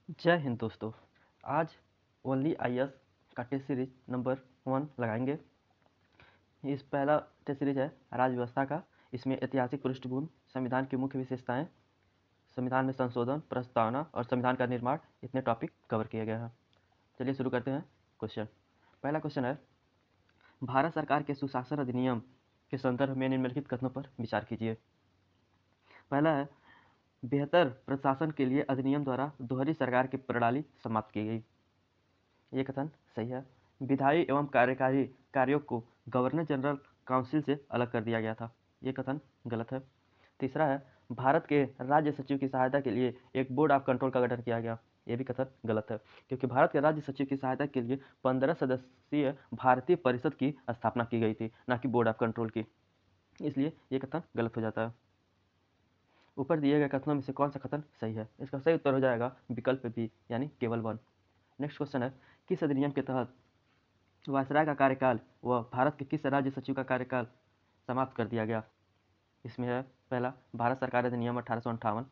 जय हिंद दोस्तों। आज ओनली आईएएस का टेस्ट सीरीज नंबर 1 लगाएंगे। इस पहला टेस्ट सीरीज है राज्य व्यवस्था का। इसमें ऐतिहासिक पृष्ठभूमि, संविधान की मुख्य विशेषताएं, संविधान में संशोधन, प्रस्तावना और संविधान का निर्माण, इतने टॉपिक कवर किए गए हैं। चलिए शुरू करते हैं। क्वेश्चन, पहला क्वेश्चन है, भारत सरकार के सुशासन अधिनियम के संदर्भ में निम्नलिखित कथनों पर विचार कीजिए। पहला है, बेहतर प्रशासन के लिए अधिनियम द्वारा दोहरी सरकार की प्रणाली समाप्त की गई। ये कथन सही है। विधायी एवं कार्यकारी कार्यों को गवर्नर जनरल काउंसिल से अलग कर दिया गया था। ये कथन गलत है। तीसरा है, भारत के राज्य सचिव की सहायता के लिए एक बोर्ड ऑफ कंट्रोल का गठन किया गया। ये भी कथन गलत है, क्योंकि भारत के राज्य सचिव की सहायता के लिए 15 सदस्यीय भारतीय परिषद की स्थापना की गई थी, न कि बोर्ड ऑफ कंट्रोल की। इसलिए ये कथन गलत हो जाता है। ऊपर दिए गए कथनों में से कौन सा कथन सही है? इसका सही उत्तर हो जाएगा विकल्प बी, यानी केवल 1। नेक्स्ट क्वेश्चन है, किस अधिनियम के तहत वायसराय का कार्यकाल व भारत के किस राज्य सचिव का कार्यकाल समाप्त कर दिया गया? इसमें है, पहला भारत सरकार अधिनियम 1858,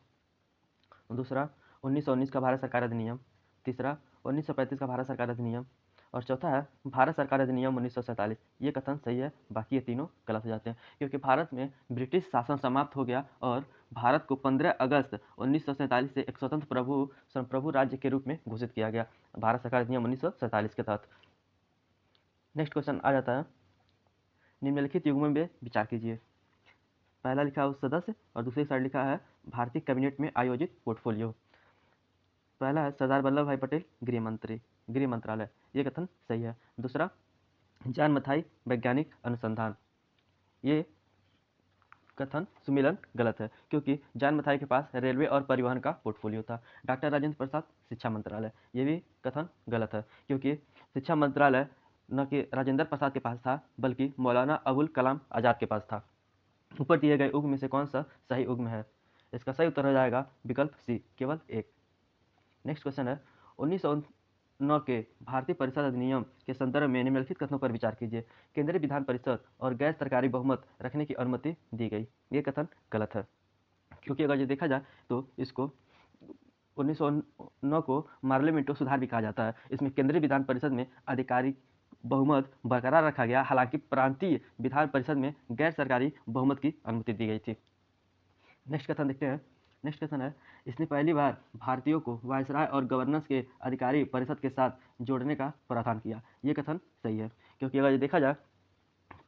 दूसरा 1919 का भारत सरकार अधिनियम, तीसरा 1935 का भारत सरकार अधिनियम, और चौथा है भारत सरकार अधिनियम 1947। ये कथन सही है, बाकी ये तीनों गलत हो जाते हैं, क्योंकि भारत में ब्रिटिश शासन समाप्त हो गया और भारत को 15 अगस्त 1947 से एक स्वतंत्र संप्रभु राज्य के रूप में घोषित किया गया, भारत सरकार अधिनियम 1947 के तहत। नेक्स्ट क्वेश्चन आ जाता है, निम्नलिखित युग्मों में विचार कीजिए। पहला लिखा है सदस्य और दूसरी साइड लिखा है भारतीय कैबिनेट में आयोजित पोर्टफोलियो। पहला है सरदार वल्लभ भाई पटेल गृह मंत्री, गृह मंत्रालय। ये कथन सही है। दूसरा, जॉन मथाई वैज्ञानिक अनुसंधान। ये कथन सुमिलन गलत है, क्योंकि जॉन मथाई के पास रेलवे और परिवहन का पोर्टफोलियो था। डॉक्टर राजेंद्र प्रसाद शिक्षा मंत्रालय। ये भी कथन गलत है, क्योंकि शिक्षा मंत्रालय न कि राजेंद्र प्रसाद के पास था, बल्कि मौलाना अबुल कलाम आज़ाद के पास था। ऊपर दिए गए उग्म में से कौन सा सही उग्म है? इसका सही उत्तर हो जाएगा विकल्प सी, केवल एक। नेक्स्ट क्वेश्चन है, 1909 के भारतीय परिषद अधिनियम के संदर्भ में निम्नलिखित कथनों पर विचार कीजिए। केंद्रीय विधान परिषद और गैर सरकारी बहुमत रखने की अनुमति दी गई। ये कथन गलत है, क्योंकि अगर ये देखा जाए तो इसको 1909 को मार्लियामेंटो सुधार भी कहा जाता है। इसमें केंद्रीय विधान परिषद में आधिकारिक बहुमत बरकरार रखा गया, हालांकि प्रांतीय विधान परिषद में गैर सरकारी बहुमत की अनुमति दी गई थी। नेक्स्ट कथन देखते हैं। नेक्स्ट कथन है, इसने पहली बार भारतीयों को वायसराय और गवर्नर्स के अधिकारी परिषद के साथ जोड़ने का प्रावधान किया। ये कथन सही है, क्योंकि अगर ये देखा जाए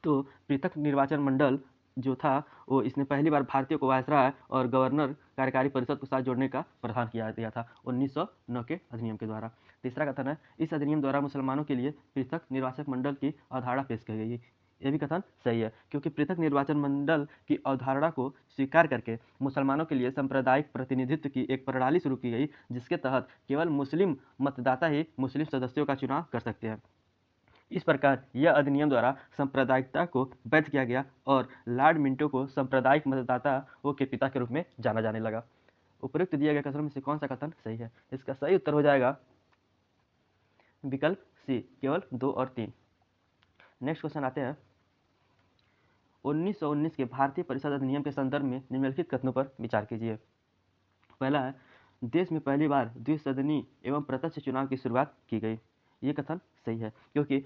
तो पृथक निर्वाचन मंडल जो था वो इसने पहली बार भारतीयों को वायसराय और गवर्नर कार्यकारी परिषद के साथ जोड़ने का प्रावधान किया गया था 1909 के अधिनियम के द्वारा। तीसरा कथन है, इस अधिनियम द्वारा मुसलमानों के लिए पृथक निर्वाचक मंडल की अवधारणा पेश की गई। ये भी कथन सही है, क्योंकि पृथक निर्वाचन मंडल की अवधारणा को स्वीकार करके मुसलमानों के लिए सांप्रदायिक प्रतिनिधित्व की एक प्रणाली शुरू की गई, जिसके तहत केवल मुस्लिम मतदाता ही मुस्लिम सदस्यों का चुनाव कर सकते हैं। इस प्रकार यह अधिनियम द्वारा सांप्रदायिकता को वैध किया गया और लॉर्ड मिंटो को सांप्रदायिक मतदाताओं के पिता के रूप में जाना जाने लगा। उपयुक्त दिए गए कथनों में से कौन सा कथन सही है? इसका सही उत्तर हो जाएगा विकल्प सी, केवल 2 और 3। नेक्स्ट क्वेश्चन आते हैं, 1919 के भारतीय परिषद अधिनियम के संदर्भ में निम्नलिखित कथनों पर विचार कीजिए। पहला है, देश में पहली बार द्विसदनी एवं प्रत्यक्ष चुनाव की शुरुआत की गई। ये कथन सही है, क्योंकि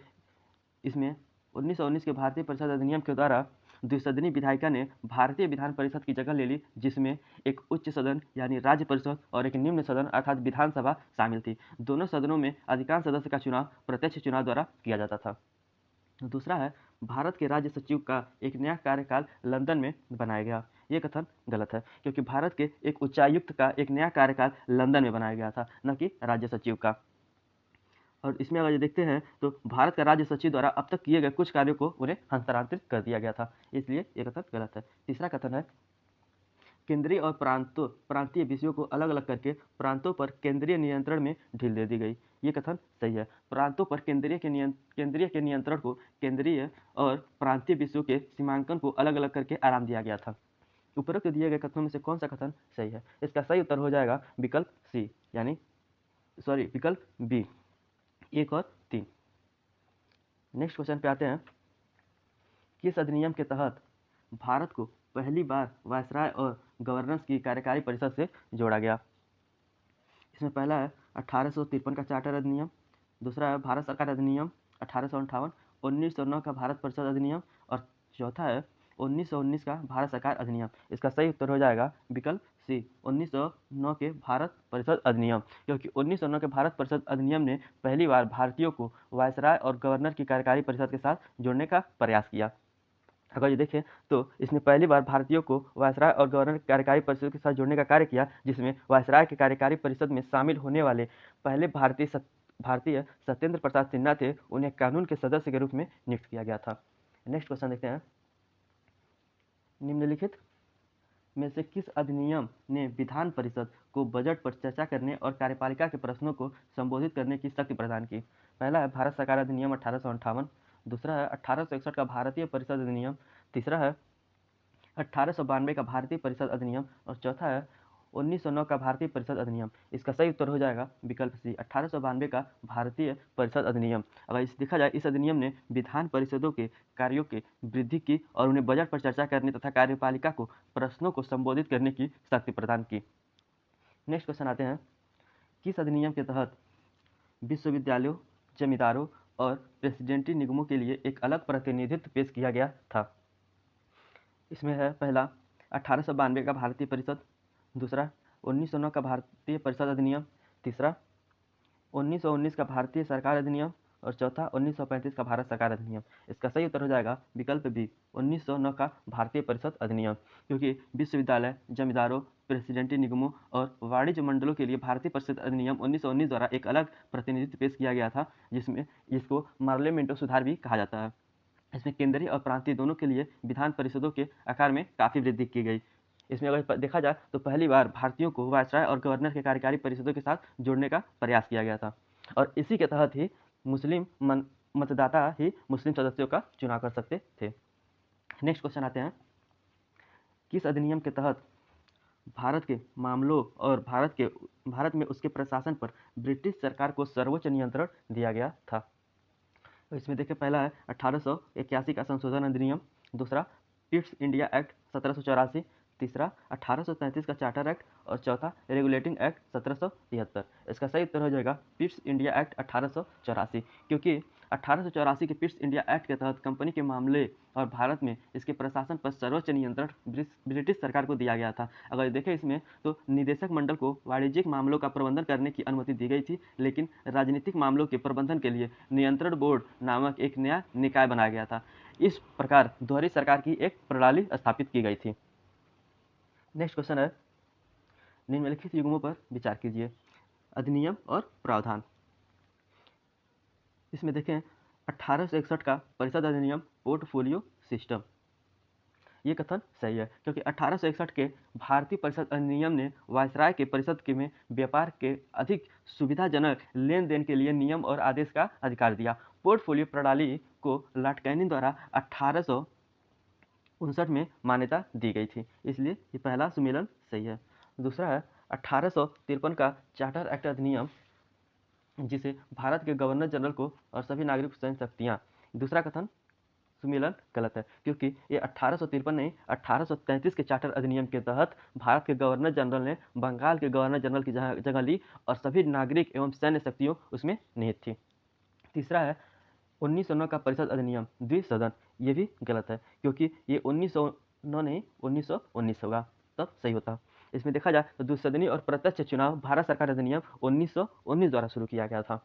इसमें 1919 के भारतीय परिषद अधिनियम के द्वारा द्विसदनी विधायिका ने भारतीय विधान परिषद की जगह ले ली, जिसमें एक उच्च सदन यानी राज्य परिषद और एक निम्न सदन अर्थात विधानसभा शामिल थी। दोनों सदनों में अधिकांश सदस्य का चुनाव प्रत्यक्ष चुनाव द्वारा किया जाता था। दूसरा है, भारत के राज्य सचिव का एक नया कार्यकाल लंदन में बनाया गया। ये कथन गलत है, क्योंकि भारत के एक उच्चायुक्त का एक नया कार्यकाल लंदन में बनाया गया था, न कि राज्य सचिव का। और इसमें अगर ये देखते हैं तो भारत का राज्य सचिव द्वारा अब तक किए गए कुछ कार्यों को उन्हें हस्तांतरित कर दिया गया था, इसलिए ये कथन गलत है। तीसरा कथन है, केंद्रीय और प्रांतीय विषयों को अलग अलग करके प्रांतों पर केंद्रीय नियंत्रण में ढील दे दी गई। ये कथन सही है। प्रांतों पर केंद्रीय के नियंत्रण को केंद्रीय और प्रांतीय विषयों के सीमांकन को अलग अलग करके आराम दिया गया था। उपरोक्त दिए गए कथनों में से कौन सा कथन सही है? इसका सही उत्तर हो जाएगा विकल्प सी, यानी विकल्प बी, 1 और 3। नेक्स्ट क्वेश्चन पे आते हैं, किस अधिनियम के तहत भारत को पहली बार वायसराय और गवर्नर्स की कार्यकारी परिषद से जोड़ा गया? इसमें पहला है 1853 का चार्टर अधिनियम, दूसरा है भारत सरकार अधिनियम 1858, 1909 का भारत परिषद अधिनियम और चौथा है 1919 का भारत सरकार अधिनियम। इसका सही उत्तर हो जाएगा विकल्प सी 1909 के भारत परिषद अधिनियम, क्योंकि 1909 के भारत परिषद अधिनियम ने पहली बार भारतीयों को वायसराय और गवर्नर की कार्यकारी परिषद के साथ जोड़ने का प्रयास किया। अगर ये देखें तो इसने पहली बार भारतीयों को वायसराय और गवर्नर की कार्यकारी परिषद के साथ जोड़ने का कार्य किया, जिसमें वायसराय की कार्यकारी परिषद में शामिल होने वाले पहले भारतीय सत्येंद्र प्रसाद सिन्हा थे। उन्हें कानून के सदस्य के रूप में नियुक्त किया गया था। नेक्स्ट क्वेश्चन देखते हैं, निम्नलिखित में से किस अधिनियम ने विधान परिषद को बजट पर चर्चा करने और कार्यपालिका के प्रश्नों को संबोधित करने की शक्ति प्रदान की? पहला है भारत सरकार अधिनियम 1858, दूसरा है 1861 का भारतीय परिषद अधिनियम, तीसरा है 1892 का भारतीय परिषद अधिनियम और चौथा है 1909 का भारतीय परिषद अधिनियम। इसका सही उत्तर हो जाएगा विकल्प सी 1892 का भारतीय परिषद अधिनियम। अगर इस देखा जाए, इस अधिनियम ने विधान परिषदों के कार्यों की वृद्धि की और उन्हें बजट पर चर्चा करने तथा कार्यपालिका को प्रश्नों को संबोधित करने की शक्ति प्रदान की। नेक्स्ट क्वेश्चन आते हैं, किस अधिनियम के तहत विश्वविद्यालयों, जमींदारों और प्रेसिडेंटी निगमों के लिए एक अलग प्रतिनिधित्व पेश किया गया था? इसमें है पहला 1892 का भारतीय परिषद, दूसरा 1909 का भारतीय परिषद अधिनियम, तीसरा 1919 का भारतीय सरकार अधिनियम और चौथा 1935 का भारत सरकार अधिनियम। इसका सही उत्तर हो जाएगा विकल्प बी 1909 का भारतीय परिषद अधिनियम, क्योंकि विश्वविद्यालय, जमींदारों, प्रेसिडेंटी निगमों और वाणिज्य मंडलों के लिए भारतीय परिषद अधिनियम 1919 द्वारा एक अलग प्रतिनिधित्व पेश किया गया था, जिसको पार्लियामेंटो सुधार भी कहा जाता है। इसमें केंद्रीय और प्रांतीय दोनों के लिए विधान परिषदों के आकार में काफ़ी वृद्धि की गई। इसमें अगर देखा जाए तो पहली बार भारतीयों को वायसराय और गवर्नर के कार्यकारी परिषदों के साथ जोड़ने का प्रयास किया गया था और इसी के तहत ही मतदाता ही मुस्लिम सदस्यों का चुनाव कर सकते थे। नेक्स्ट क्वेश्चन आते हैं, किस अधिनियम के तहत भारत के मामलों और भारत में उसके प्रशासन पर ब्रिटिश सरकार को सर्वोच्च नियंत्रण दिया गया था? तो इसमें देखिए, पहला है 1881 का संशोधन अधिनियम, दूसरा ईस्ट इंडिया एक्ट 1784, तीसरा 1833 का चार्टर एक्ट और चौथा रेगुलेटिंग एक्ट 1773। इसका सही उत्तर हो जाएगा ईस्ट इंडिया एक्ट 1884, क्योंकि 1884 के ईस्ट इंडिया एक्ट के तहत कंपनी के मामले और भारत में इसके प्रशासन पर सर्वोच्च नियंत्रण ब्रिटिश सरकार को दिया गया था। अगर देखें इसमें तो निदेशक मंडल को वाणिज्यिक मामलों का प्रबंधन करने की अनुमति दी गई थी, लेकिन राजनीतिक मामलों के प्रबंधन के लिए नियंत्रण बोर्ड नामक एक नया निकाय बनाया गया था। इस प्रकार दोहरी सरकार की एक प्रणाली स्थापित की गई थी। नेक्स्ट क्वेश्चन है, निम्नलिखित युग्मों पर विचार कीजिए, अधिनियम और प्रावधान। इसमें देखें 1861 का परिषद अधिनियम पोर्टफोलियो सिस्टम, ये कथन सही है, क्योंकि 1861 के भारतीय परिषद अधिनियम ने वायसराय के परिषद के में व्यापार के अधिक सुविधाजनक लेन देन के लिए नियम और आदेश का अधिकार दिया। पोर्टफोलियो प्रणाली को लॉर्ड कैनिंग द्वारा 1859 में मान्यता दी गई थी, इसलिए ये पहला सुमेलन सही है। दूसरा है 1853 का चार्टर एक्ट अधिनियम, जिसे भारत के गवर्नर जनरल को और सभी नागरिक स्वयं शक्तियाँ। दूसरा कथन सुमेलन गलत है, क्योंकि ये 1853 नहीं 1833 के चार्टर अधिनियम के तहत भारत के गवर्नर जनरल ने बंगाल के गवर्नर जनरल की जगह ली और सभी नागरिक एवं सैन्य शक्तियों उसमें निहित थी। तीसरा है 1909 का परिषद अधिनियम द्विसदन, ये भी गलत है, क्योंकि ये 1909 नहीं 1919 होगा, तब सही होता। इसमें देखा जाए तो द्विसदनीय और प्रत्यक्ष चुनाव भारत सरकार अधिनियम 1919 द्वारा शुरू किया गया था,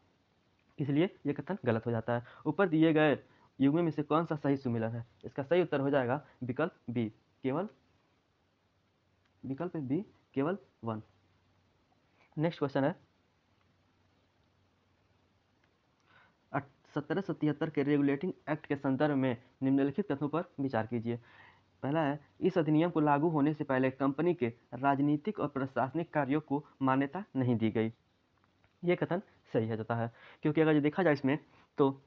इसलिए ये कथन गलत हो जाता है। ऊपर दिए गए युग्म में से कौन सा सही सुमेलन है? इसका सही उत्तर हो जाएगा विकल्प बी केवल 1। नेक्स्ट क्वेश्चन है 1773 के रेगुलेटिंग एक्ट के संदर्भ में निम्नलिखित कथनों पर विचार कीजिए। पहला है, इस अधिनियम को लागू होने से पहले कंपनी के राजनीतिक और प्रशासनिक कार्यों को मान्यता नहीं दी गई। ये कथन सही है जाता है, क्योंकि अगर देखा जाए इसमें तो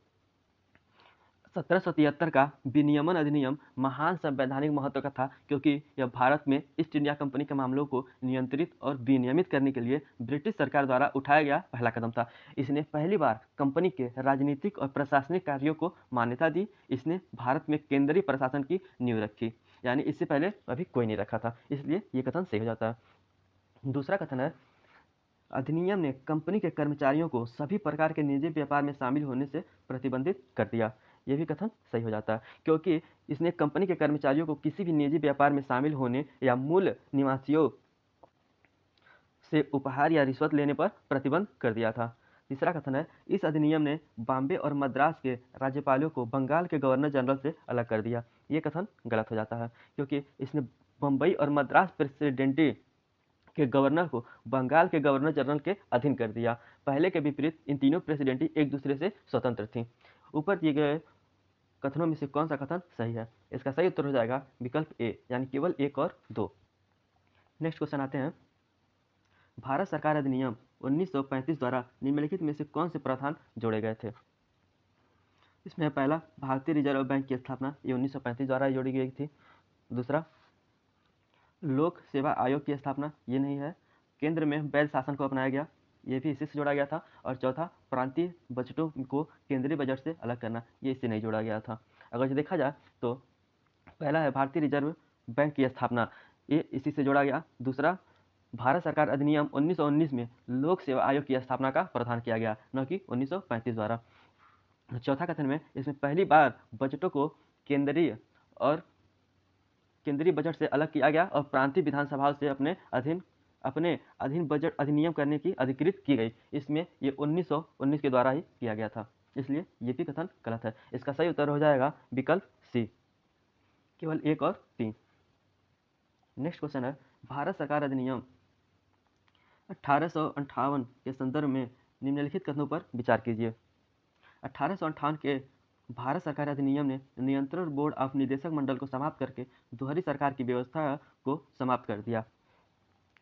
1773 का विनियमन अधिनियम महान संवैधानिक महत्व का था, क्योंकि यह भारत में ईस्ट इंडिया कंपनी के मामलों को नियंत्रित और विनियमित करने के लिए ब्रिटिश सरकार द्वारा उठाया गया पहला कदम था। इसने पहली बार कंपनी के राजनीतिक और प्रशासनिक कार्यों को मान्यता दी। इसने भारत में केंद्रीय प्रशासन की नींव रखी, यानी इससे पहले अभी कोई नहीं रखा था, इसलिए ये कथन सही हो जाता है। दूसरा कथन है अधिनियम ने कंपनी के कर्मचारियों को सभी प्रकार के निजी व्यापार में शामिल होने से प्रतिबंधित कर दिया। ये भी कथन सही हो जाता है, क्योंकि इसने कंपनी के कर्मचारियों को किसी भी निजी व्यापार में शामिल होने या मूल निवासियों से उपहार या रिश्वत लेने पर प्रतिबंध कर दिया था। तीसरा कथन है, इस अधिनियम ने बॉम्बे और मद्रास के राज्यपालों को बंगाल के गवर्नर जनरल से अलग कर दिया। ये कथन गलत हो जाता है, क्योंकि इसने बम्बई और मद्रास प्रेसिडेंटी के गवर्नर को बंगाल के गवर्नर जनरल के अधीन कर दिया। पहले के विपरीत इन तीनों प्रेसिडेंटी एक दूसरे से स्वतंत्र थीं। ऊपर दिए गए कथनों में से कौन सा कथन सही है? इसका सही उत्तर हो जाएगा विकल्प ए, यानी केवल 1 और 2। नेक्स्ट क्वेश्चन आते हैं, भारत सरकार अधिनियम 1935 द्वारा निम्नलिखित में से कौन से प्रावधान जोड़े गए थे? इसमें पहला, भारतीय रिजर्व बैंक की स्थापना, ये 1935 द्वारा जोड़ी गई थी। दूसरा, लोक सेवा आयोग की स्थापना, ये नहीं है। केंद्र में वैध शासन को अपनाया गया, ये भी इसी से जोड़ा गया था। और चौथा, प्रांतीय बजटों को केंद्रीय बजट से अलग करना, ये इससे नहीं जोड़ा गया था। अगर देखा जाए तो पहला है भारतीय रिजर्व बैंक की स्थापना, ये इसी से जोड़ा गया। दूसरा, भारत सरकार अधिनियम 1919 में लोक सेवा आयोग की स्थापना का प्रावधान किया गया, न कि 1935 द्वारा। चौथा कथन में इसमें पहली बार बजटों को केंद्रीय बजट से अलग किया गया और प्रांतीय विधानसभाओं से अपने अधीन बजट अधिनियम करने की अधिकृत की गई। इसमें ये 1919 के द्वारा ही किया गया था, इसलिए ये भी कथन गलत है। इसका सही उत्तर हो जाएगा विकल्प सी, केवल 1 और 3। नेक्स्ट क्वेश्चन है, भारत सरकार अधिनियम 1858 के संदर्भ में निम्नलिखित कथनों पर विचार कीजिए। 1858 के भारत सरकार अधिनियम ने नियंत्रण बोर्ड ऑफ निदेशक मंडल को समाप्त करके दोहरी सरकार की व्यवस्था को समाप्त कर दिया।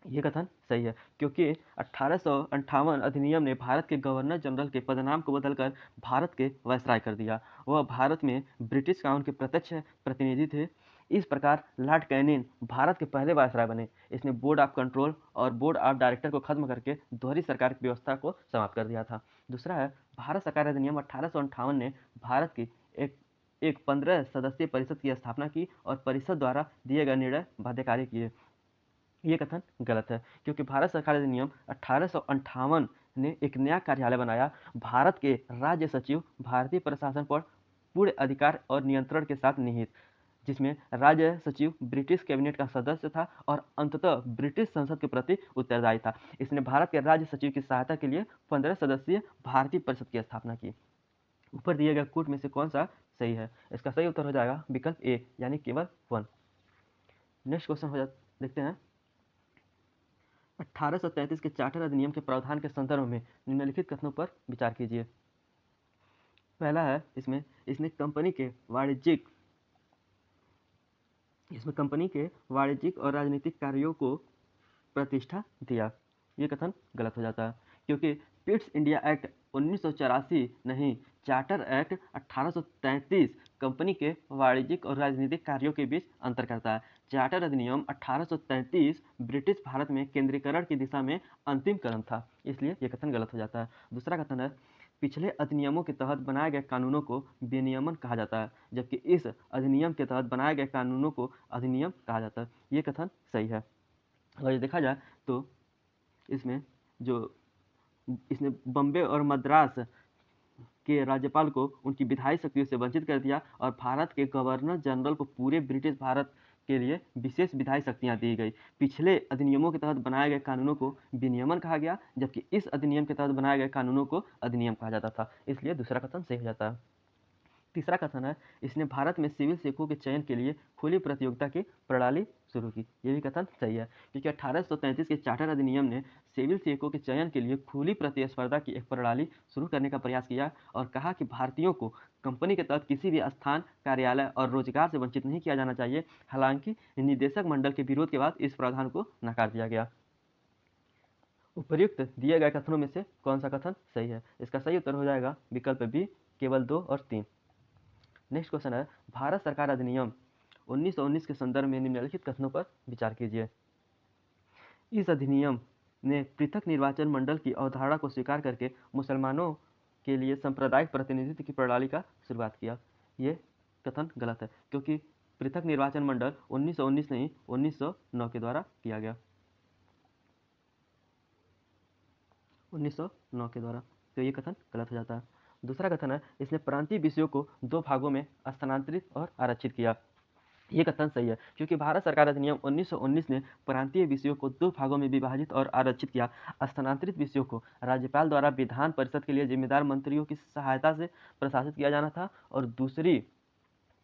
ये कथन सही है, क्योंकि 1858 अधिनियम ने भारत के गवर्नर जनरल के पदनाम को बदलकर भारत के वायसराय कर दिया। वह भारत में ब्रिटिश कानून के प्रत्यक्ष प्रतिनिधि थे। इस प्रकार लॉर्ड कैनिंग भारत के पहले वायसराय बने। इसने बोर्ड ऑफ कंट्रोल और बोर्ड ऑफ डायरेक्टर को खत्म करके दोहरी सरकार की व्यवस्था को समाप्त कर दिया था। दूसरा है, भारत सरकार अधिनियम 1858 ने भारत की एक 15 सदस्यीय परिषद की स्थापना की और परिषद द्वारा दिए गए निर्णय बाध्यकारी किए। ये कथन गलत है, क्योंकि भारत सरकार अधिनियम 1858 ने एक नया कार्यालय बनाया। भारत के राज्य सचिव भारतीय प्रशासन पर पूर्ण अधिकार और नियंत्रण के साथ निहित, जिसमें राज्य सचिव ब्रिटिश कैबिनेट का सदस्य था और अंततः ब्रिटिश संसद के प्रति उत्तरदायी था। इसने भारत के राज्य सचिव की सहायता के लिए 15 सदस्यीय भारतीय परिषद की स्थापना की। ऊपर दिए गए कूट में से कौन सा सही है? इसका सही उत्तर हो जाएगा विकल्प ए, यानी केवल 1। नेक्स्ट क्वेश्चन देखते हैं, 1833 के चार्टर अधिनियम के प्रावधान के संदर्भ में निम्नलिखित कथनों पर विचार कीजिए। पहला है, इसने कंपनी के वाणिज्यिक और राजनीतिक कार्यों को प्रतिष्ठा दिया। ये कथन गलत हो जाता है, क्योंकि पिट्स इंडिया एक्ट 1984 नहीं, चार्टर एक्ट 1833 कंपनी के वाणिज्यिक और राजनीतिक कार्यों के बीच अंतर करता है। चार्टर अधिनियम 1833 ब्रिटिश भारत में केंद्रीकरण की दिशा में अंतिम कदम था, इसलिए यह कथन गलत हो जाता है। दूसरा कथन है, पिछले अधिनियमों के तहत बनाए गए कानूनों को विनियमन कहा जाता है, जबकि इस अधिनियम के तहत बनाए गए कानूनों को अधिनियम कहा जाता है। ये कथन सही है। अगर ये देखा जाए तो इसने बम्बे और मद्रास के राज्यपाल को उनकी विधायी शक्तियों से वंचित कर दिया और भारत के गवर्नर जनरल को पूरे ब्रिटिश भारत के लिए विशेष विधायी शक्तियां दी गई। पिछले अधिनियमों के तहत बनाए गए कानूनों को विनियमन कहा गया, जबकि इस अधिनियम के तहत बनाए गए कानूनों को अधिनियम कहा जाता था, इसलिए दूसरा कथन सही हो जाता है। तीसरा कथन है, इसने भारत में सिविल सेवकों के चयन के लिए खुली प्रतियोगिता की प्रणाली शुरू की। ये भी कथन सही है, क्योंकि 1833 के चार्टर अधिनियम ने सिविल सेवकों के चयन के लिए खुली प्रतिस्पर्धा की एक प्रणाली शुरू करने का प्रयास किया और कहा कि भारतीयों को कंपनी के तहत किसी भी स्थान, कार्यालय और रोजगार से वंचित नहीं किया जाना चाहिए। हालांकि निदेशक मंडल के विरोध के बाद इस प्रावधान को नकार दिया गया। उपर्युक्त दिए गए कथनों में से कौन सा कथन सही है? इसका सही उत्तर हो जाएगा विकल्प बी, केवल 2 और 3। नेक्स्ट क्वेश्चन है, भारत सरकार अधिनियम 1919 के संदर्भ में निम्नलिखित कथनों पर विचार कीजिए। इस अधिनियम ने पृथक निर्वाचन मंडल की अवधारणा को स्वीकार करके मुसलमानों के लिए सांप्रदायिक प्रतिनिधित्व की प्रणाली का शुरुआत किया। ये कथन गलत है, क्योंकि पृथक निर्वाचन मंडल 1919 नहीं 1909 के द्वारा किया गया। 1909 के द्वारा। तो ये कथन गलत हो जाता है। दूसरा कथन है, इसने प्रांतीय विषयों को 2 भागों में स्थानांतरित और आरक्षित किया। ये कथन सही है, क्योंकि भारत सरकार अधिनियम 1919 ने प्रांतीय विषयों को 2 भागों में विभाजित और आरक्षित किया। स्थानांतरित विषयों को राज्यपाल द्वारा विधान परिषद के लिए जिम्मेदार मंत्रियों की सहायता से प्रशासित किया जाना था, और दूसरी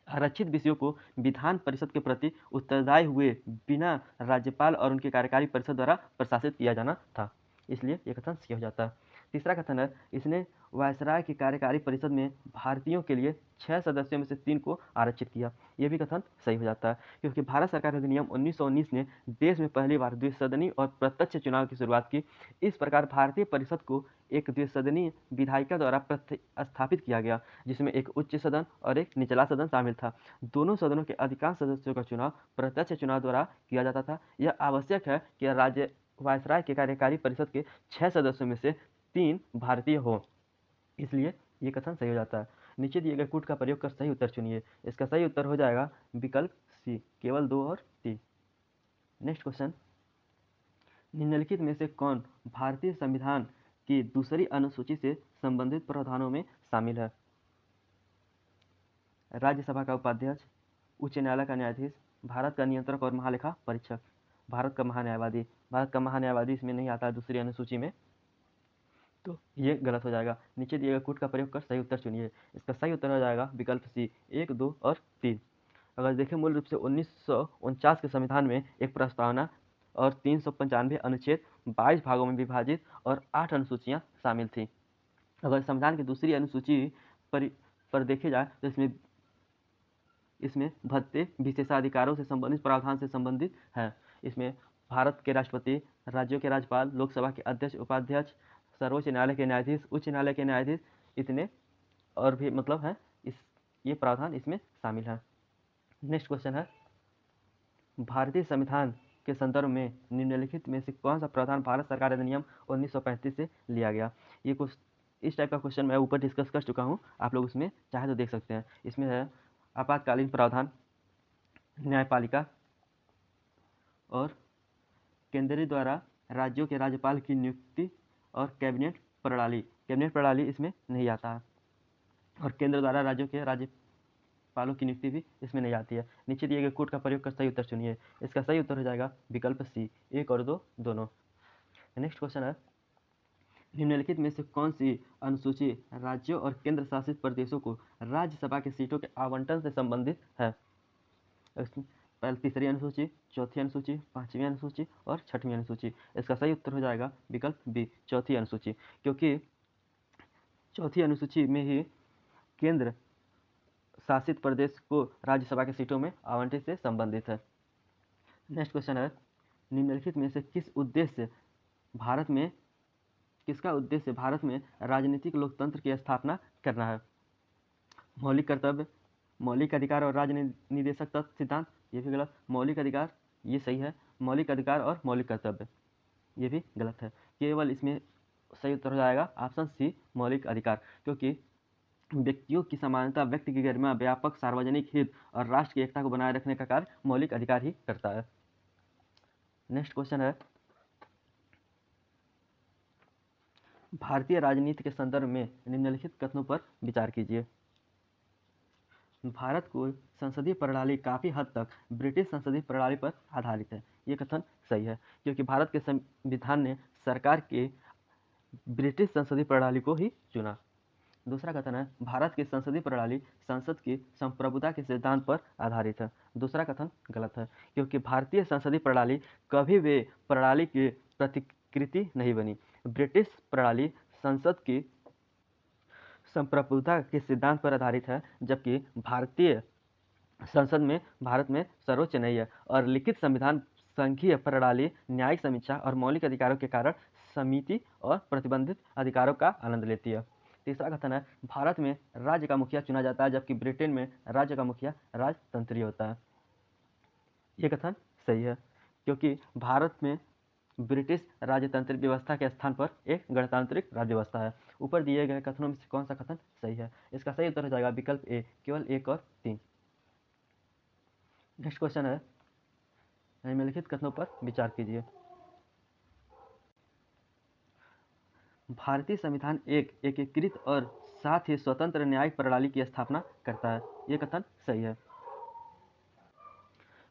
आरक्षित विषयों को विधान परिषद के प्रति उत्तरदायी हुए बिना राज्यपाल और उनकी कार्यकारी परिषद द्वारा प्रशासित किया जाना था। इसलिए यह कथन सही हो जाता है। तीसरा कथन है, इसने वायसराय की कार्यकारी परिषद में भारतीयों के लिए 6 सदस्यों में से 3 को आरक्षित किया। यह भी कथन सही हो जाता है, क्योंकि भारत सरकार अधिनियम 1919 ने देश में पहली बार द्विसदनीय और प्रत्यक्ष चुनाव की शुरुआत की। इस प्रकार भारतीय परिषद को एक द्विसदनीय विधायिका द्वारा स्थापित किया गया, जिसमें एक उच्च सदन और एक निचला सदन शामिल था। दोनों सदनों के अधिकांश सदस्यों का चुनाव प्रत्यक्ष चुनाव द्वारा किया जाता था। यह आवश्यक है कि राज्य वायसराय के कार्यकारी परिषद के 6 सदस्यों में से 3 भारतीय हो, इसलिए ये कथन सही हो जाता है। नीचे दिए गए कूट का प्रयोग कर सही उत्तर चुनिए। इसका सही उत्तर हो जाएगा विकल्प सी, केवल 2 और 3। नेक्स्ट क्वेश्चन, निम्नलिखित में से कौन भारतीय संविधान की दूसरी अनुसूची से संबंधित प्रावधानों में शामिल है? राज्यसभा का उपाध्यक्ष, उच्च न्यायालय का न्यायाधीश, भारत का नियंत्रक और महालेखा परीक्षक, भारत का महान्यायवादी। भारत का महान्यायवादी इसमें नहीं आता है दूसरी अनुसूची में, तो ये गलत हो जाएगा। नीचे दिए गए कूट का प्रयोग कर सही उत्तर चुनिए। इसका सही उत्तर हो जाएगा विकल्प सी, 1, 2 और 3। अगर देखें, मूल रूप से 1949 के संविधान में एक प्रस्तावना और 395 अनुच्छेद 22 भागों में विभाजित और 8 अनुसूचियां शामिल थी। अगर संविधान की दूसरी अनुसूची पर देखे जाए तो इसमें भत्ते विशेषाधिकारों से संबंधित प्रावधान से संबंधित है। इसमें भारत के राष्ट्रपति, राज्यों के राज्यपाल, लोकसभा के अध्यक्ष, उपाध्यक्ष, सर्वोच्च न्यायालय के न्यायाधीश, उच्च न्यायालय के न्यायाधीश, इतने और भी मतलब है ये प्रावधान इसमें शामिल है। नेक्स्ट क्वेश्चन है, भारतीय संविधान के संदर्भ में निम्नलिखित में से कौन सा प्रावधान भारत सरकार अधिनियम 1935 से लिया गया? ये कुछ इस टाइप का क्वेश्चन मैं ऊपर डिस्कस कर चुका हूँ, आप लोग उसमें चाहे तो देख सकते हैं। इसमें है आपातकालीन प्रावधान, न्यायपालिका और केंद्र द्वारा राज्यों के राज्यपाल की नियुक्ति और कैबिनेट प्रणाली। कैबिनेट प्रणाली इसमें नहीं आता है, और केंद्र द्वारा राज्यों के राज्यपालों की नियुक्ति भी इसमें नहीं आती है। नीचे दिए गए कोड का प्रयोग कर सही उत्तर चुनिए। इसका सही उत्तर हो जाएगा विकल्प सी, 1 और 2 दोनों। नेक्स्ट क्वेश्चन है, निम्नलिखित में से कौन सी अनुसूची राज्यों और केंद्र शासित प्रदेशों को राज्यसभा की सीटों के आवंटन से संबंधित है? पहले तीसरी अनुसूची, चौथी अनुसूची, पांचवी अनुसूची और छठवीं अनुसूची। इसका सही उत्तर हो जाएगा विकल्प बी, चौथी अनुसूची, क्योंकि चौथी अनुसूची में ही केंद्र शासित प्रदेश को राज्यसभा की सीटों में आवंटित से संबंधित है। नेक्स्ट क्वेश्चन है, निम्नलिखित में से किसका उद्देश्य भारत में राजनीतिक लोकतंत्र की स्थापना करना है? मौलिक कर्तव्य, मौलिक अधिकार और राजनिदेशक तत्व सिद्धांत, ये भी गलत। मौलिक अधिकार, ये सही है। मौलिक अधिकार और मौलिक कर्तव्य, ये भी गलत है। केवल इसमें सही उत्तर हो जाएगा ऑप्शन सी, मौलिक अधिकार, क्योंकि व्यक्तियों की समानता, व्यक्ति की गरिमा, व्यापक सार्वजनिक हित और राष्ट्र की एकता को बनाए रखने का कार्य मौलिक अधिकार ही करता है। नेक्स्ट क्वेश्चन है, भारतीय राजनीति के संदर्भ में निम्नलिखित कथनों पर विचार कीजिए। भारत को संसदीय प्रणाली काफ़ी हद तक ब्रिटिश संसदीय प्रणाली पर आधारित है। ये कथन सही है, क्योंकि भारत के संविधान ने सरकार के ब्रिटिश संसदीय प्रणाली को ही चुना। दूसरा कथन है, भारत की संसदीय प्रणाली संसद की संप्रभुता के सिद्धांत पर आधारित है। दूसरा कथन गलत है, क्योंकि भारतीय संसदीय प्रणाली कभी भी प्रणाली की प्रतिकृति नहीं बनी। ब्रिटिश प्रणाली संसद की संप्रभुता के सिद्धांत पर आधारित है, जबकि भारतीय संसद में भारत में सर्वोच्च नहीं है, और लिखित संविधान संघीय प्रणाली न्यायिक समीक्षा और मौलिक अधिकारों के कारण समिति और प्रतिबंधित अधिकारों का आनंद लेती है। तीसरा कथन है, भारत में राज्य का मुखिया चुना जाता है, जबकि ब्रिटेन में राज्य का मुखिया राजतंत्रीय होता है। ये कथन सही है, क्योंकि भारत में ब्रिटिश राजतंत्रिक व्यवस्था के स्थान पर एक गणतांत्रिक राज्य व्यवस्था है। ऊपर दिए गए कथनों में से कौन सा कथन सही है? इसका सही उत्तर हो जाएगा विकल्प ए, केवल 1 और 3। नेक्स्ट क्वेश्चन है, निम्नलिखित कथनों पर विचार कीजिए। भारतीय संविधान एक एकीकृत और साथ ही स्वतंत्र न्यायिक प्रणाली की स्थापना करता है। ये कथन सही है।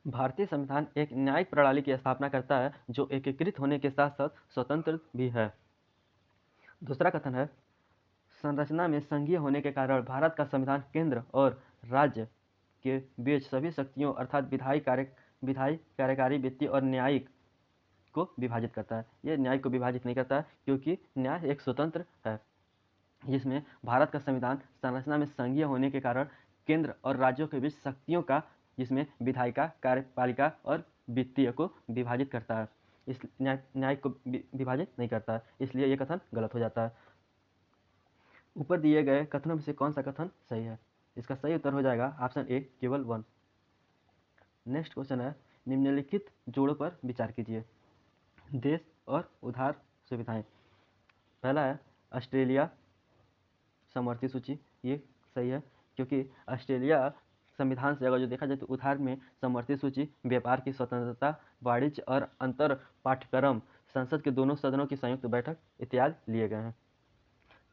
भारतीय संविधान एक न्यायिक प्रणाली की स्थापना करता है जो एकीकृत होने के साथ साथ स्वतंत्र भी है। दूसरा कथन है, संरचना में संघीय होने के कारण भारत का संविधान केंद्र और राज्य के बीच सभी शक्तियों अर्थात विधायी, कार्यकारी, वित्तीय और न्यायिक को विभाजित करता है। ये न्यायिक को विभाजित नहीं करता है क्योंकि न्याय एक स्वतंत्र है, जिसमें भारत का संविधान संरचना में संघीय होने के कारण केंद्र और राज्यों के बीच शक्तियों का, जिसमें विधायिका, कार्यपालिका और वित्तीय को विभाजित करता है। इस न्यायिक को विभाजित नहीं करता है, इसलिए ये कथन गलत हो जाता है। ऊपर दिए गए कथनों में से कौन सा कथन सही है? इसका सही उत्तर हो जाएगा ऑप्शन ए, केवल 1। नेक्स्ट क्वेश्चन है, निम्नलिखित जोड़ों पर विचार कीजिए। देश और उधार सुविधाएं। पहला है ऑस्ट्रेलिया समवर्ती सूची। ये सही है क्योंकि ऑस्ट्रेलिया संविधान से अगर जो देखा जाए तो उधार में समवर्ती सूची, व्यापार की स्वतंत्रता, वाणिज्य और अंतर पाठ्यक्रम, संसद के दोनों सदनों की संयुक्त बैठक इत्यादि लिए गए हैं।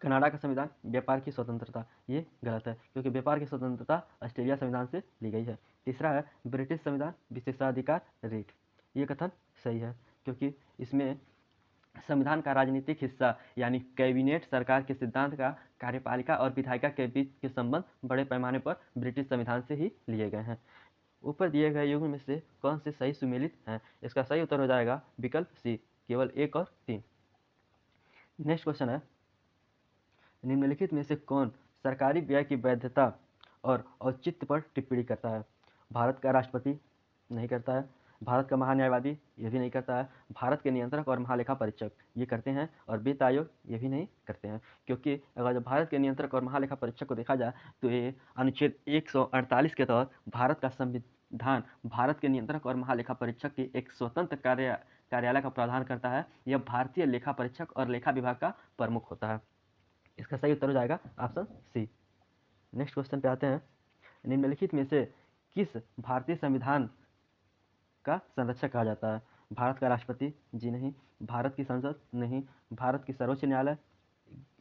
कनाडा का संविधान व्यापार की स्वतंत्रता, ये गलत है क्योंकि व्यापार की स्वतंत्रता ऑस्ट्रेलिया संविधान से ली गई है। तीसरा है ब्रिटिश संविधान विशेषाधिकार रीट। ये कथन सही है क्योंकि इसमें संविधान का राजनीतिक हिस्सा यानी कैबिनेट सरकार के सिद्धांत का कार्यपालिका और विधायिका के बीच के संबंध बड़े पैमाने पर ब्रिटिश संविधान से ही लिए गए हैं। ऊपर दिए गए युग्म में से कौन से सही सुमेलित हैं? इसका सही उत्तर हो जाएगा विकल्प सी, केवल 1 और 3। नेक्स्ट क्वेश्चन है, निम्नलिखित में से कौन सरकारी व्यय की वैधता और औचित्य पर टिप्पणी करता है? भारत का राष्ट्रपति नहीं करता है, भारत का महान्यायवादी ये भी नहीं करता है, भारत के नियंत्रक और महालेखा परीक्षक ये करते हैं, और वित्त आयोग ये भी नहीं करते हैं। क्योंकि अगर जब भारत के नियंत्रक और महालेखा परीक्षक को देखा जाए तो ये अनुच्छेद 148 के तहत भारत का संविधान भारत के नियंत्रक और महालेखा परीक्षक की एक स्वतंत्र कार्यालय का प्रावधान करता है। यह भारतीय लेखा परीक्षक और लेखा विभाग का प्रमुख होता है। इसका सही उत्तर हो जाएगा ऑप्शन सी। नेक्स्ट क्वेश्चन पे आते हैं, निम्नलिखित में से किस भारतीय संविधान का संरक्षक कहा जाता है? भारत का राष्ट्रपति जी नहीं, भारत की संसद नहीं, भारत की सर्वोच्च न्यायालय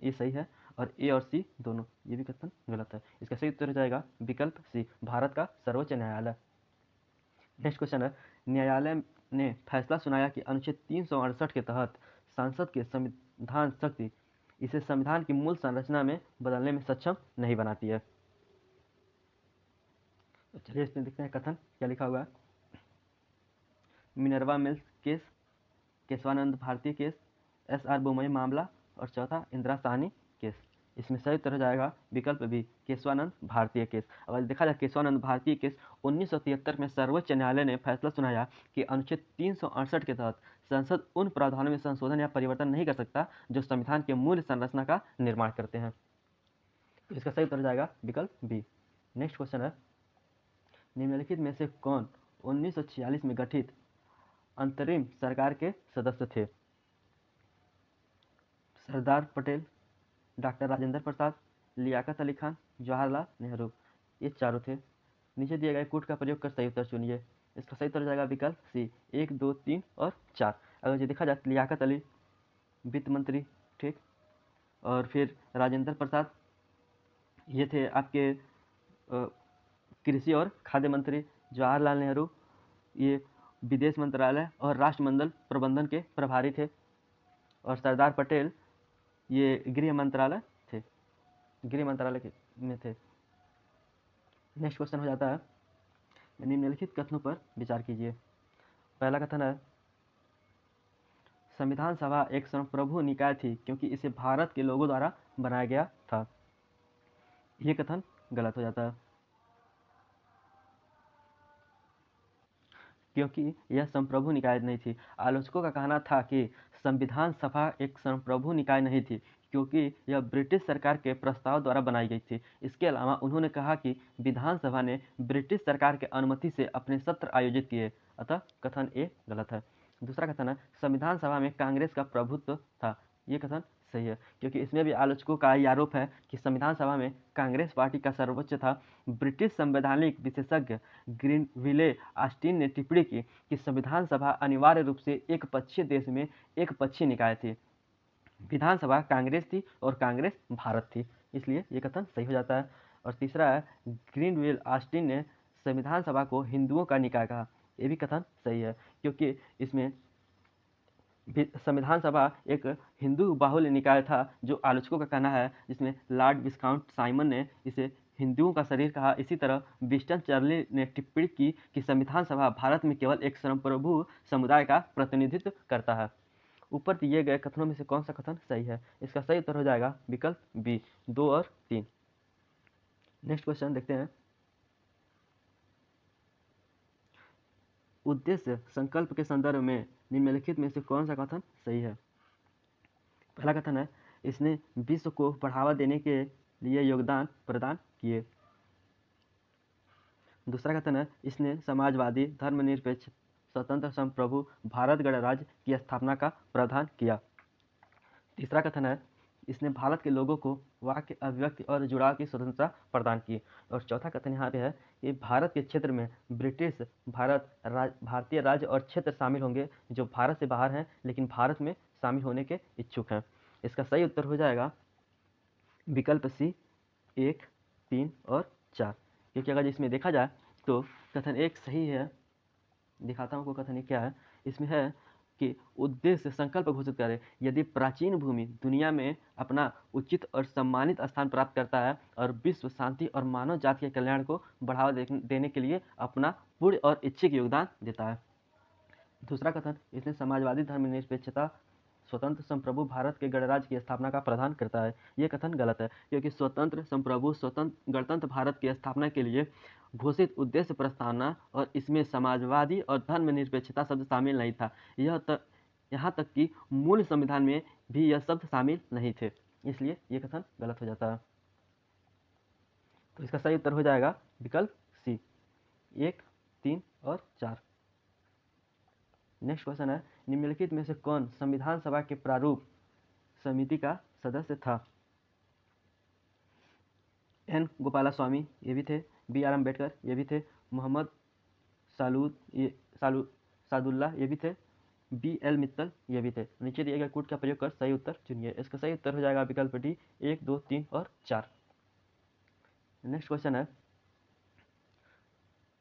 ये सही है, और ए और सी दोनों ये भी कथन गलत है। इसका सही उत्तर हो जाएगा विकल्प सी, भारत का सर्वोच्च न्यायालय। नेक्स्ट क्वेश्चन है, न्यायालय ने फैसला सुनाया कि अनुच्छेद 368 के तहत संसद के संविधान शक्ति इसे संविधान की मूल संरचना में बदलने में सक्षम नहीं बनाती है। तो चलिए इसमें देखते हैं कथन क्या लिखा हुआ है। Minerva Mills case, Kesavananda Bharati case, S R. Bommai मामला, और चौथा इंदिरा साहनी केस। इसमें सही उत्तर हो जाएगा विकल्प बी, केशवानंद भारतीय केस। अगर देखा जाए केशवानंद भारतीय केस 1973 में सर्वोच्च न्यायालय ने फैसला सुनाया कि अनुच्छेद 368 के तहत संसद उन प्रावधानों में संशोधन या परिवर्तन नहीं कर सकता जो संविधान के मूल संरचना का निर्माण करते हैं। तो इसका सही उत्तर हो जाएगा विकल्प बी। नेक्स्ट क्वेश्चन है, निम्नलिखित में से कौन 1946 में गठित अंतरिम सरकार के सदस्य थे? सरदार पटेल, डॉक्टर राजेंद्र प्रसाद, लियाकत अली खान, जवाहरलाल नेहरू ये चारों थे। नीचे दिए गए कूट का प्रयोग कर सही उत्तर चुनिए। इसका सही उत्तर हो जाएगा विकल्प सी, 1, 2, 3 और 4। अगर ये देखा जाए लियाकत अली वित्त मंत्री, ठीक, और फिर राजेंद्र प्रसाद ये थे आपके कृषि और खाद्य मंत्री, जवाहरलाल नेहरू ये विदेश मंत्रालय और राष्ट्रमंडल प्रबंधन के प्रभारी थे, और सरदार पटेल ये गृह मंत्रालय थे, गृह मंत्रालय में थे। नेक्स्ट क्वेश्चन हो जाता है, निम्नलिखित कथनों पर विचार कीजिए। पहला कथन है, संविधान सभा एक संप्रभु निकाय थी क्योंकि इसे भारत के लोगों द्वारा बनाया गया था। ये कथन गलत हो जाता है क्योंकि यह संप्रभु निकाय नहीं थी। आलोचकों का कहना था कि संविधान सभा एक संप्रभु निकाय नहीं थी क्योंकि यह ब्रिटिश सरकार के प्रस्ताव द्वारा बनाई गई थी। इसके अलावा उन्होंने कहा कि विधानसभा ने ब्रिटिश सरकार के अनुमति से अपने सत्र आयोजित किए, अतः कथन ए गलत है। दूसरा कथन है, संविधान सभा में कांग्रेस का प्रभुत्व था। ये कथन सही है क्योंकि इसमें भी आलोचकों का ये आरोप है कि संविधान सभा में कांग्रेस पार्टी का सर्वोच्च था। ब्रिटिश संवैधानिक विशेषज्ञ ग्रीनविले ऑस्टिन ने टिप्पणी की कि संविधान सभा अनिवार्य रूप से एक पक्षीय देश में एक पक्षीय निकाय थी। विधानसभा कांग्रेस थी और कांग्रेस भारत थी, इसलिए ये कथन सही हो जाता है। और तीसरा है, ग्रीनविल ऑस्टिन ने संविधान सभा को हिंदुओं का निकाय कहा। ये भी कथन सही है, क्योंकि इसमें संविधान सभा एक हिंदू बाहुल्य निकाय था, जो आलोचकों का कहना है, जिसमें लॉर्ड विस्काउंट साइमन ने इसे हिंदुओं का शरीर कहा। इसी तरह विंस्टन चर्चिल ने टिप्पणी की कि संविधान सभा भारत में केवल एक संप्रभु समुदाय का प्रतिनिधित्व करता है। ऊपर दिए गए कथनों में से कौन सा कथन सही है? इसका सही उत्तर हो जाएगा विकल्प बी, 2 और 3। नेक्स्ट क्वेश्चन देखते हैं। उद्देश्य संकल्प के संदर्भ में निम्नलिखित में से कौन सा कथन सही है? पहला कथन है, इसने विश्व को बढ़ावा देने के लिए योगदान प्रदान किए। दूसरा कथन है, इसने समाजवादी धर्मनिरपेक्ष स्वतंत्र संप्रभु भारत गणराज्य की स्थापना का प्रावधान किया। तीसरा कथन है, इसने भारत के लोगों को वाक्य अभिव्यक्ति और जुड़ाव की स्वतंत्रता प्रदान की। और चौथा कथन यहाँ पे है कि भारत के क्षेत्र में ब्रिटिश भारतीय राज्य और क्षेत्र शामिल होंगे जो भारत से बाहर हैं लेकिन भारत में शामिल होने के इच्छुक हैं। इसका सही उत्तर हो जाएगा विकल्प सी, 1, 3 और 4। क्योंकि अगर इसमें देखा जाए तो कथन एक सही है। दिखाता हूँ आपको कथन एक क्या है। इसमें है कि उद्देश्य संकल्प घोषित करे, यदि प्राचीन भूमि दुनिया में अपना उचित और सम्मानित स्थान प्राप्त करता है और विश्व शांति और मानव जाति के कल्याण को बढ़ावा देने के लिए अपना पूर्ण और इच्छित योगदान देता है। दूसरा कथन, इसने समाजवादी धर्मनिरपेक्षता स्वतंत्र संप्रभु भारत के गणराज्य की स्थापना का प्रावधान करता है। ये कथन गलत है, क्योंकि स्वतंत्र संप्रभु स्वतंत्र गणतंत्र भारत की स्थापना के लिए घोषित उद्देश्य प्रस्तावना और इसमें समाजवादी और धर्मनिरपेक्षता शब्द शामिल नहीं था। यहाँ तक कि मूल संविधान में भी यह शब्द शामिल नहीं थे, इसलिए ये कथन गलत हो जाता है। तो इसका सही उत्तर हो जाएगा विकल्प सी, 1, 3 और 4। नेक्स्ट क्वेश्चन है, निम्नलिखित में से कौन संविधान सभा के प्रारूप समिति का सदस्य था? एन गोपालास्वामी ये भी थे, बी.आर. अम्बेडकर ये भी थे, मोहम्मद सादुल्लाह ये भी थे, बी.एल. मित्तल ये भी थे। नीचे दिए गए कोड का प्रयोग कर सही उत्तर चुनिए। इसका सही उत्तर हो जाएगा विकल्प डी, 1, 2, 3 और 4। नेक्स्ट क्वेश्चन है,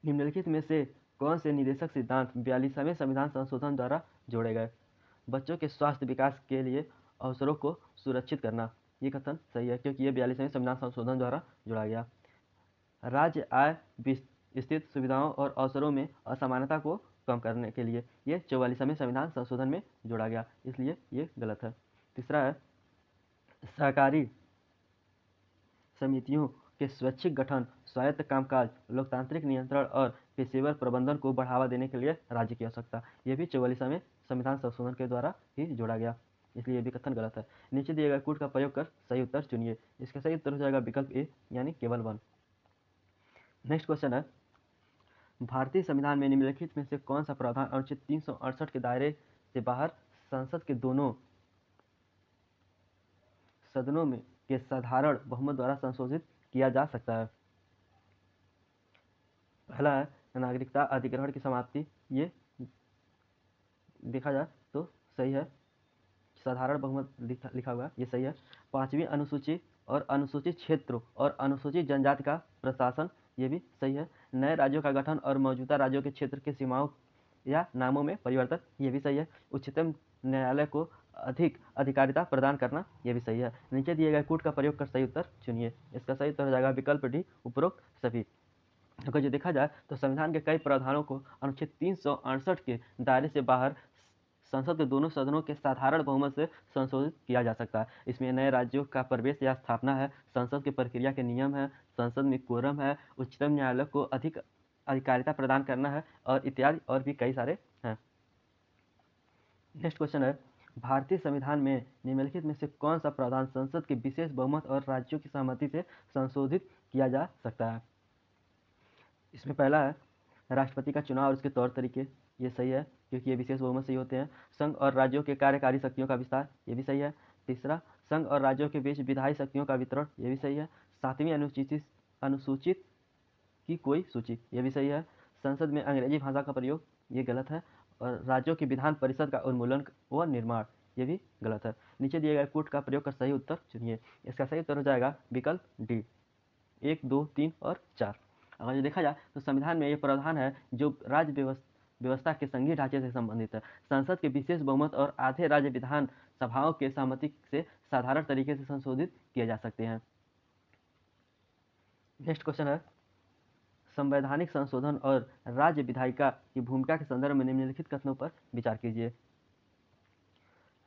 निम्नलिखित में से कौन से निदेशक सिद्धांत 42वें संविधान संशोधन द्वारा जोड़े गए? बच्चों के स्वास्थ्य विकास के लिए अवसरों को सुरक्षित करना, ये कथन सही है, क्योंकि ये 42वें संविधान संशोधन द्वारा जोड़ा गया। राज्य आय स्थित सुविधाओं और अवसरों में असमानता को कम करने के लिए ये 44वें संविधान संशोधन में जोड़ा गया, इसलिए ये गलत है। तीसरा है, सहकारी समितियों के स्वैच्छिक गठन, स्वायत्त कामकाज, लोकतांत्रिक नियंत्रण और पेशेवर प्रबंधन को बढ़ावा देने के लिए राज्य की आवश्यकता, ये भी 44वें संविधान संशोधन के द्वारा ही जोड़ा गया, इसलिए ये भी कथन गलत है। नीचे दिए गए कोड का प्रयोग कर सही उत्तर चुनिए। इसका सही उत्तर हो जाएगा विकल्प ए, यानी केवल 1। नेक्स्ट क्वेश्चन है, भारतीय संविधान में निम्नलिखित में से कौन सा प्रावधान अनुच्छेद 368 के दायरे से बाहर संसद के दोनों सदनों में के साधारण बहुमत द्वारा संशोधित किया जा सकता है? पहला है, नागरिकता अधिग्रहण की समाप्ति, ये देखा जाए तो सही है, साधारण बहुमत लिखा हुआ ये सही है। 5वीं अनुसूची और अनुसूचित क्षेत्रों और अनुसूचित जनजाति का प्रशासन, ये भी सही है। नए राज्यों का गठन और मौजूदा राज्यों के क्षेत्र की सीमाओं या नामों में परिवर्तन, ये भी सही है। उच्चतम न्यायालय को अधिक अधिकारिता प्रदान करना, ये भी सही है। नीचे दिए गए कोड का प्रयोग कर सही उत्तर चुनिए। इसका सही उत्तर हो जाएगा विकल्प डी, उपरोक्त सभी। अगर जो देखा जाए तो संविधान के कई प्रावधानों को अनुच्छेद 368 के दायरे से बाहर संसद के दोनों सदनों के साधारण बहुमत से संशोधित किया जा सकता है। इसमें नए राज्यों का प्रवेश या स्थापना है, संसद की प्रक्रिया के नियम है, संसद में कोरम है, उच्चतम न्यायालय को अधिक अधिकारिता प्रदान करना है और इत्यादि और भी कई सारे हैं। नेक्स्ट क्वेश्चन है, भारतीय संविधान में निम्नलिखित में से कौन सा प्रावधान संसद के विशेष बहुमत और राज्यों की सहमति से संशोधित किया जा सकता है? इसमें पहला है, राष्ट्रपति का चुनाव और उसके तौर तरीके, ये सही है, क्योंकि ये विशेष बहुमत से ही होते हैं। संघ और राज्यों के कार्यकारी शक्तियों का विस्तार, ये भी सही है। तीसरा, संघ और राज्यों के बीच विधायी शक्तियों का वितरण, ये भी सही है। 7वीं अनुसूचित की कोई सूची, ये भी सही है। संसद में अंग्रेजी भाषा का प्रयोग, ये गलत है। और राज्यों की विधान परिषद का उन्मूलन व निर्माण, ये भी गलत है। नीचे दिए गए कोट का प्रयोग कर सही उत्तर चुनिए। इसका सही उत्तर हो जाएगा विकल्प डी, 1, 2, 3 और 4। अगर जो देखा जाए तो संविधान में ये प्रावधान है जो राज्य व्यवस्था के संघीय ढांचे से संबंधित है। संसद के विशेष बहुमत और आधे राज्य विधान सभाओं के सहमति से साधारण तरीके से संशोधित किए जा सकते हैं। नेक्स्ट क्वेश्चन है, संवैधानिक संशोधन और राज्य विधायिका की भूमिका के संदर्भ में निम्नलिखित कथनों पर विचार कीजिए।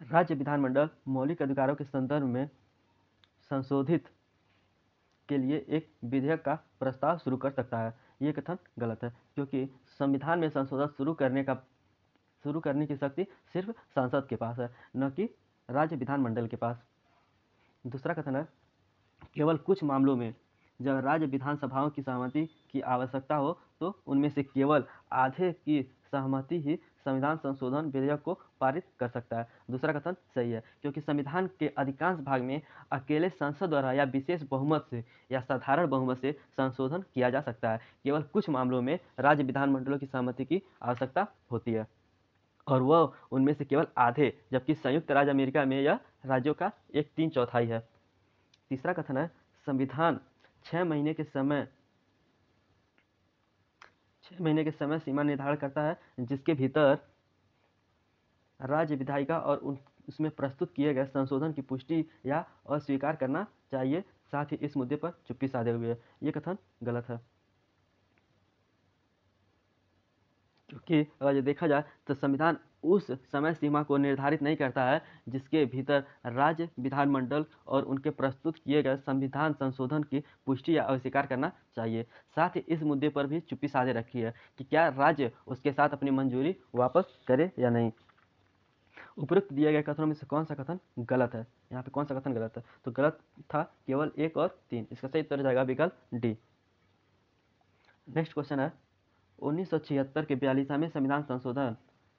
राज्य विधानमंडल मौलिक अधिकारों के संदर्भ में संशोधित के लिए एक विधेयक का प्रस्ताव शुरू कर सकता है। ये कथन गलत है, क्योंकि संविधान में संशोधन शुरू करने की शक्ति सिर्फ संसद के पास है, न कि राज्य विधानमंडल के पास। दूसरा कथन है, केवल कुछ मामलों में जब राज्य विधानसभाओं की सहमति की आवश्यकता हो तो उनमें से केवल आधे की सहमति ही संविधान संशोधन विधेयक को पारित कर सकता है। दूसरा कथन सही है, क्योंकि संविधान के अधिकांश भाग में अकेले संसद द्वारा या विशेष बहुमत से या साधारण बहुमत से संशोधन किया जा सकता है। केवल कुछ मामलों में राज्य विधानमंडलों की सहमति की आवश्यकता होती है, और वह उनमें से केवल आधे, जबकि संयुक्त राज्य अमेरिका में यह राज्यों का 1/3 है। तीसरा कथन है, संविधान 6 महीने के समय सीमा निर्धारण करता है जिसके भीतर राज्य विधायिका और उसमें प्रस्तुत किए गए संशोधन की पुष्टि या अस्वीकार करना चाहिए, साथ ही इस मुद्दे पर चुप्पी साधे हुए है। ये कथन गलत है, क्योंकि अगर ये देखा जाए तो संविधान उस समय सीमा को निर्धारित नहीं करता है जिसके भीतर राज्य विधानमंडल और उनके प्रस्तुत किए गए संविधान संशोधन की पुष्टि या अस्वीकार करना चाहिए। साथ ही इस मुद्दे पर भी चुप्पी साधे रखी है कि क्या राज्य उसके साथ अपनी मंजूरी वापस करे या नहीं। उपरोक्त दिए गए कथनों में से कौन सा कथन गलत है? यहाँ पे कौन सा कथन गलत है? तो गलत था केवल 1 और 3। इसका सही उत्तर हो जाएगा विकल्प डी। नेक्स्ट क्वेश्चन है, 1976 के 42वें संविधान संशोधन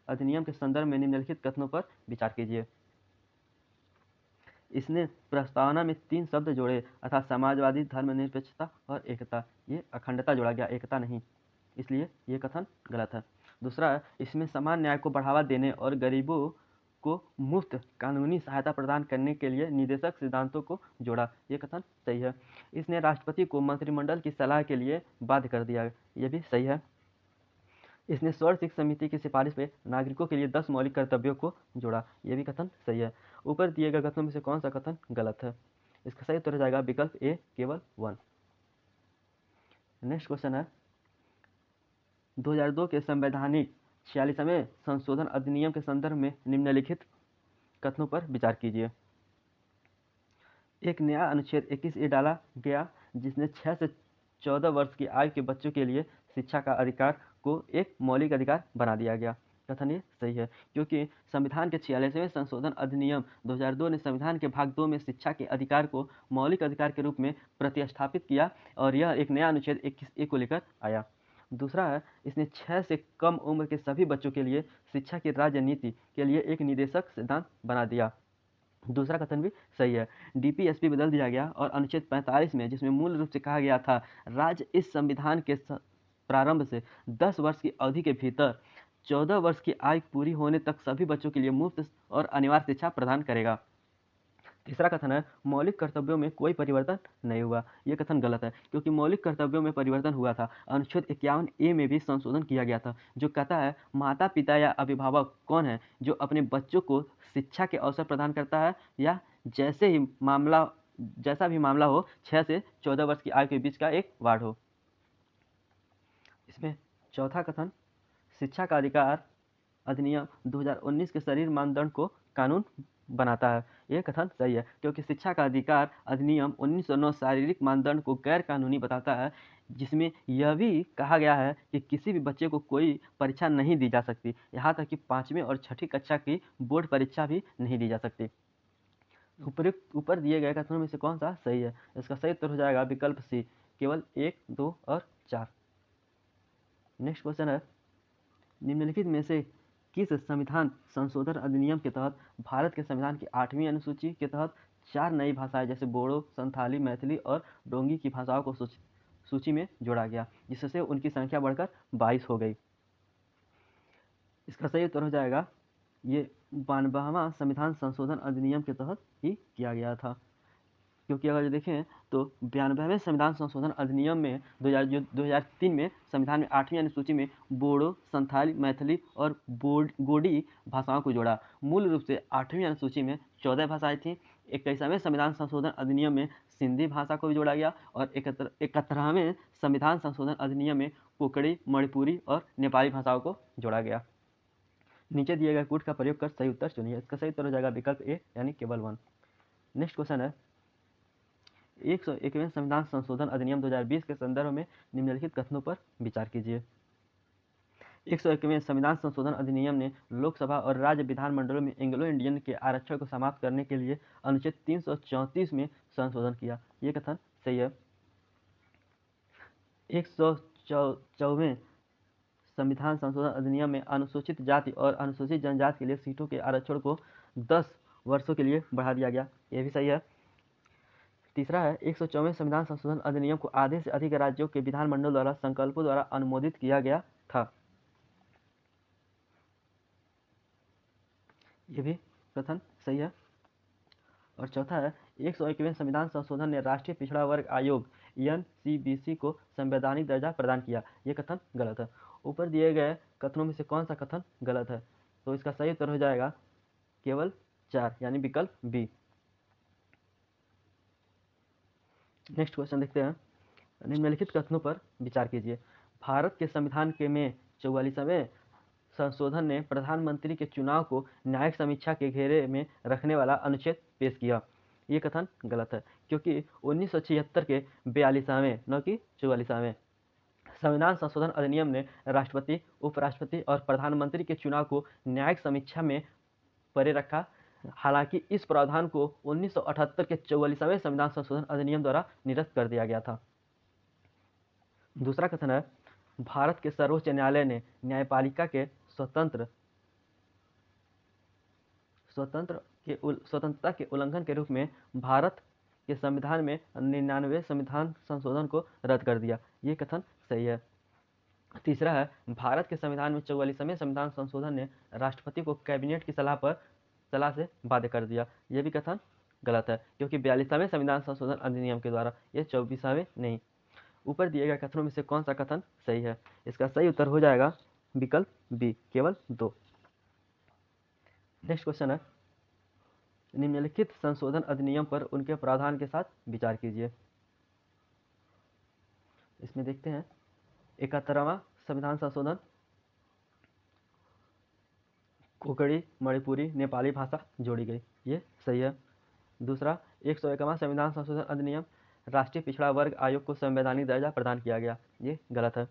अधिनियम के संदर्भ में निम्नलिखित कथनों पर विचार कीजिए। इसने प्रस्तावना में 3 शब्द जोड़े, अर्थात समाजवादी, धर्मनिरपेक्षता और एकता। ये अखंडता जोड़ा गया, एकता नहीं, इसलिए ये कथन गलत है। दूसरा है, इसमें समान न्याय को बढ़ावा देने और गरीबों को मुफ्त कानूनी सहायता प्रदान करने के लिए निदेशक सिद्धांतों को जोड़ा। ये कथन सही है। इसने राष्ट्रपति को मंत्रिमंडल की सलाह के लिए बाध्य कर दिया। ये भी सही है। इसने स्वर्ण सिक्ख समिति की सिफारिश पे नागरिकों के लिए 10 मौलिक कर्तव्यों को जोड़ा। ये भी कथन सही है। ऊपर दिए गए कथनों में से कौन सा कथन गलत है? इसका सही उत्तर हो जाएगा विकल्प ए, केवल 1। नेक्स्ट क्वेश्चन है, 2002 के संवैधानिक 46वें संशोधन अधिनियम के संदर्भ में निम्नलिखित कथनों पर विचार कीजिए। एक नया अनुच्छेद 21A डाला गया जिसने 6 से 14 वर्ष की आयु के बच्चों के लिए शिक्षा का अधिकार को एक मौलिक अधिकार बना दिया गया। कथन ये सही है, क्योंकि संविधान के 46वें संशोधन अधिनियम 2002 ने संविधान के भाग 2 में शिक्षा के अधिकार को मौलिक अधिकार के रूप में प्रतिस्थापित किया और यह एक नया अनुच्छेद 21A को लेकर आया। दूसरा है, इसने 6 से कम उम्र के सभी बच्चों के लिए शिक्षा की राजनीति के लिए एक निदेशक सिद्धांत बना दिया। दूसरा कथन भी सही है। डीपीएसपी बदल दिया गया और अनुच्छेद 45 में, जिसमें मूल रूप से कहा गया था राज्य इस संविधान के प्रारंभ से 10 वर्ष की अवधि के भीतर 14 वर्ष की आयु पूरी होने तक सभी बच्चों के लिए मुफ्त और अनिवार्य शिक्षा प्रदान करेगा। तीसरा कथन है, मौलिक कर्तव्यों में कोई परिवर्तन नहीं हुआ। यह कथन गलत है, क्योंकि मौलिक कर्तव्यों में परिवर्तन हुआ था। अनुच्छेद 51A में भी संशोधन किया गया था, जो कहता है माता पिता या अभिभावक कौन है जो अपने बच्चों को शिक्षा के अवसर प्रदान करता है, या जैसा भी मामला हो 6 से 14 वर्ष की आयु के बीच का एक वार्ड हो। इसमें चौथा कथन, शिक्षा का अधिकार अधिनियम 2019 के शरीर मानदंड को कानून बनाता है। यह कथन सही है, क्योंकि शिक्षा का अधिकार अधिनियम 1909 शारीरिक मानदंड को गैर कानूनी बताता है, जिसमें यह भी कहा गया है कि किसी भी बच्चे को कोई परीक्षा नहीं दी जा सकती, यहाँ तक कि 5वीं और 6ठी कक्षा की बोर्ड परीक्षा भी नहीं दी जा सकती। ऊपर दिए गए कथनों में से कौन सा सही है? इसका सही उत्तर हो जाएगा विकल्प सी, केवल 1, 2 और 4। नेक्स्ट क्वेश्चन है, निम्नलिखित में से किस संविधान संशोधन अधिनियम के तहत भारत के संविधान की 8वीं अनुसूची के तहत 4 नई भाषाएं जैसे बोडो, संथाली, मैथिली और डोंगी की भाषाओं को सूची में जोड़ा गया, जिससे उनकी संख्या बढ़कर 22 हो गई? इसका सही उत्तर हो जाएगा ये 92वां संविधान संशोधन अधिनियम के तहत ही किया गया था। क्योंकि अगर देखें तो 92वें संविधान संशोधन अधिनियम में 2003 में संविधान में 8वीं अनुसूची में बोडो, संथाली, मैथिली और गोडी भाषाओं को जोड़ा। मूल रूप से 8वीं अनुसूची में 14 भाषाएं थीं। 21वें संविधान संशोधन अधिनियम में सिंधी भाषा को भी जोड़ा गया और 71वें संविधान संशोधन अधिनियम में कोंकणी, मणिपुरी और नेपाली भाषाओं को जोड़ा गया। नीचे दिए गए कूट का प्रयोग कर सही उत्तर चुनिए। इसका सही उत्तर हो जाएगा विकल्प ए यानी केवल 1। नेक्स्ट क्वेश्चन है 101वें संविधान संशोधन अधिनियम 2020 के संदर्भ में निम्नलिखित कथनों पर विचार कीजिए। 101वें संविधान संशोधन अधिनियम ने लोकसभा और राज्य विधानमंडलों में एंग्लो इंडियन के आरक्षण को समाप्त करने के लिए अनुच्छेद 334 में संशोधन किया। ये कथन सही है। 104वें संविधान संशोधन अधिनियम में अनुसूचित जाति और अनुसूचित जनजाति के लिए सीटों के आरक्षण को 10 वर्षों के लिए बढ़ा दिया गया। ये भी सही है। तीसरा है 104वें संविधान संशोधन अधिनियम को आधे से अधिक राज्यों के विधानमंडल द्वारा संकल्पों द्वारा अनुमोदित किया गया था। ये भी कथन सही है। और चौथा है 101वें संविधान संशोधन ने राष्ट्रीय पिछड़ा वर्ग आयोग NCBC को संवैधानिक दर्जा प्रदान किया। ये कथन गलत है। ऊपर दिए गए कथनों में से कौन सा कथन गलत है? तो इसका सही उत्तर हो जाएगा केवल 4 यानी विकल्प बी। नेक्स्ट क्वेश्चन देखते हैं। निम्नलिखित कथनों पर विचार कीजिए। भारत के संविधान के में 44वें संशोधन ने प्रधानमंत्री के चुनाव को न्यायिक समीक्षा के घेरे में रखने वाला अनुच्छेद पेश किया। ये कथन गलत है क्योंकि 1976 के 42वें न कि 44वें संविधान संशोधन अधिनियम ने राष्ट्रपति, उपराष्ट्रपति और प्रधानमंत्री के चुनाव को न्यायिक समीक्षा में परे रखा। हालांकि इस प्रावधान को 1978 के 44वें संविधान संशोधन अधिनियम द्वारा निरस्त कर दिया गया था। दूसरा कथन है भारत के सर्वोच्च न्यायालय ने न्यायपालिका के स्वतंत्रता के उल्लंघन के रूप में भारत के संविधान में 99वें संविधान संशोधन को रद्द कर दिया। ये कथन सही है। तीसरा है भारत के संविधान में 44वें संविधान संशोधन ने राष्ट्रपति को कैबिनेट की सलाह से बाध्य कर दिया। ये भी कथन गलत है क्योंकि 42वें संविधान संशोधन अधिनियम के द्वारा, ये 24वें नहीं। ऊपर दिए गए कथनों में से कौन सा कथन सही है? इसका सही उत्तर हो जाएगा विकल्प बी केवल 2। नेक्स्ट क्वेश्चन है निम्नलिखित संशोधन अधिनियम पर उनके प्रावधान के साथ विचार कीजिए। इसमें देखते हैं 71वां संविधान संशोधन कोंकणी, मणिपुरी, नेपाली भाषा जोड़ी गई। ये सही है। दूसरा 101वां संविधान संशोधन अधिनियम राष्ट्रीय पिछड़ा वर्ग आयोग को संवैधानिक दर्जा प्रदान किया गया। ये गलत है।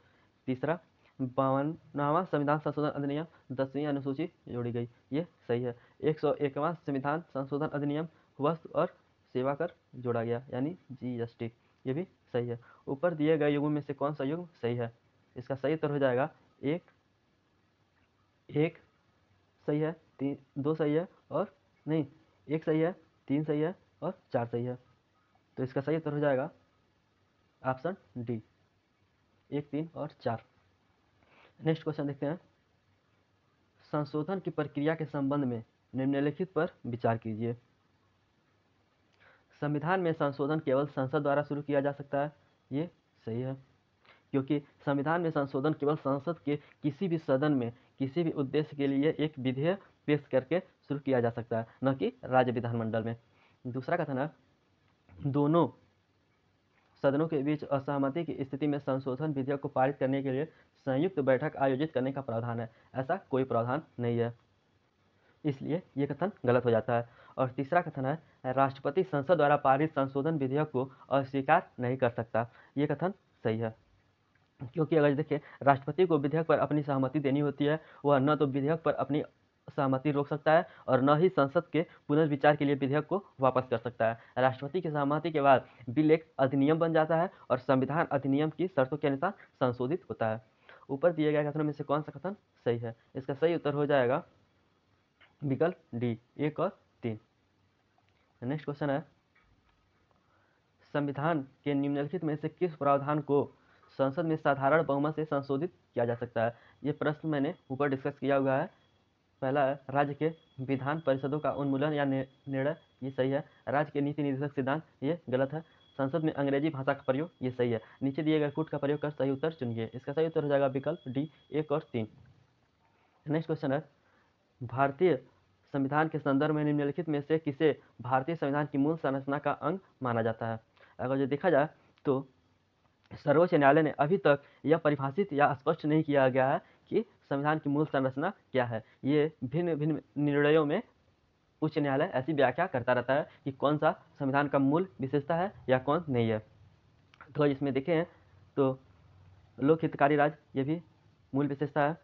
तीसरा 52वां संविधान संशोधन अधिनियम 10वीं अनुसूची जोड़ी गई। ये सही है। 101वां संविधान संशोधन अधिनियम वस्तु और सेवा कर जोड़ा गया यानी GST। ये भी सही है। ऊपर दिए गए युग्म में से कौन सा युग्म सही है? इसका सही उत्तर हो जाएगा एक सही है, 2 सही है और नहीं, 1 सही है, 3 सही है और 4 सही है। तो इसका सही उत्तर हो जाएगा ऑप्शन डी 1, 3 और 4। नेक्स्ट क्वेश्चन देखते हैं। संशोधन की प्रक्रिया के संबंध में निम्नलिखित पर विचार कीजिए। संविधान में संशोधन केवल संसद द्वारा शुरू किया जा सकता है। ये सही है क्योंकि संविधान में संशोधन केवल संसद के किसी भी सदन में किसी भी उद्देश्य के लिए एक विधेयक पेश करके शुरू किया जा सकता है, न कि राज्य विधानमंडल में। दूसरा कथन है दोनों सदनों के बीच असहमति की स्थिति में संशोधन विधेयक को पारित करने के लिए संयुक्त बैठक आयोजित करने का प्रावधान है। ऐसा कोई प्रावधान नहीं है, इसलिए ये कथन गलत हो जाता है। और तीसरा कथन है राष्ट्रपति संसद द्वारा पारित संशोधन विधेयक को अस्वीकार नहीं कर सकता। ये कथन सही है क्योंकि अगर देखिए राष्ट्रपति को विधेयक पर अपनी सहमति देनी होती है, वह न तो विधेयक पर अपनी सहमति रोक सकता है और न ही संसद के पुनर्विचार के लिए विधेयक को वापस कर सकता है। राष्ट्रपति की सहमति के बाद बिल एक अधिनियम बन जाता है और संविधान अधिनियम की शर्तों के अनुसार संशोधित होता है। ऊपर दिए गए कथनों में से कौन सा कथन सही है? इसका सही उत्तर हो जाएगा विकल्प डी 1 और 3। नेक्स्ट क्वेश्चन है संविधान के निम्नलिखित में से किस प्रावधान को संसद में साधारण बहुमत से संशोधित किया जा सकता है? ये प्रश्न मैंने ऊपर डिस्कस किया हुआ है। पहला है राज्य के विधान परिषदों का उन्मूलन या निर्णय, ये सही है। राज्य के नीति निर्देशक सिद्धांत, ये गलत है। संसद में अंग्रेजी भाषा का प्रयोग, ये सही है। नीचे दिए गए कूट का प्रयोग कर सही उत्तर चुनिए। इसका सही उत्तर हो जाएगा विकल्प डी, 1 और 3। नेक्स्ट क्वेश्चन है, भारतीय संविधान के संदर्भ में निम्नलिखित में से किसे भारतीय संविधान की मूल संरचना का अंग माना जाता है? अगर जो देखा जाए तो सर्वोच्च न्यायालय ने अभी तक यह परिभाषित या स्पष्ट नहीं किया गया है कि संविधान की मूल संरचना क्या है। ये भिन्न भिन्न निर्णयों में उच्च न्यायालय ऐसी व्याख्या करता रहता है कि कौन सा संविधान का मूल विशेषता है या कौन नहीं है। तो इसमें देखें तो लोक हितकारी राज्य, ये भी मूल विशेषता है।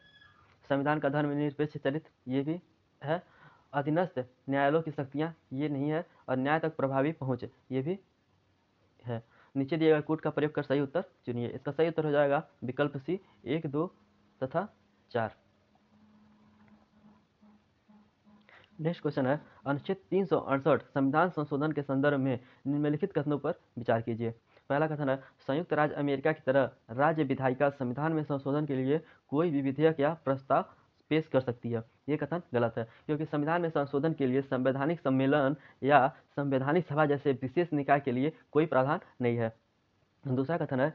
संविधान का धर्मनिरपेक्ष चरित्र, ये भी है। अधीनस्थ न्यायालयों की शक्तियाँ, ये नहीं है। और न्याय तक प्रभावी पहुँच, ये भी है। नीचे दिए गए कूट का प्रयोग कर सही उत्तर चुनिए। इसका सही उत्तर हो जाएगा विकल्प सी, 1, 2 तथा 4। नेक्स्ट क्वेश्चन है, अनुच्छेद 368 संविधान संशोधन के संदर्भ में निम्नलिखित कथनों पर विचार कीजिए। पहला कथन है, संयुक्त राज्य अमेरिका की तरह राज्य विधायिका संविधान में संशोधन के लिए कोई भी विधेयक या प्रस्ताव पेश कर सकती है। ये कथन गलत है, क्योंकि संविधान में संशोधन के लिए संवैधानिक सम्मेलन या संवैधानिक सभा जैसे विशेष निकाय के लिए कोई प्रावधान नहीं है। दूसरा कथन है,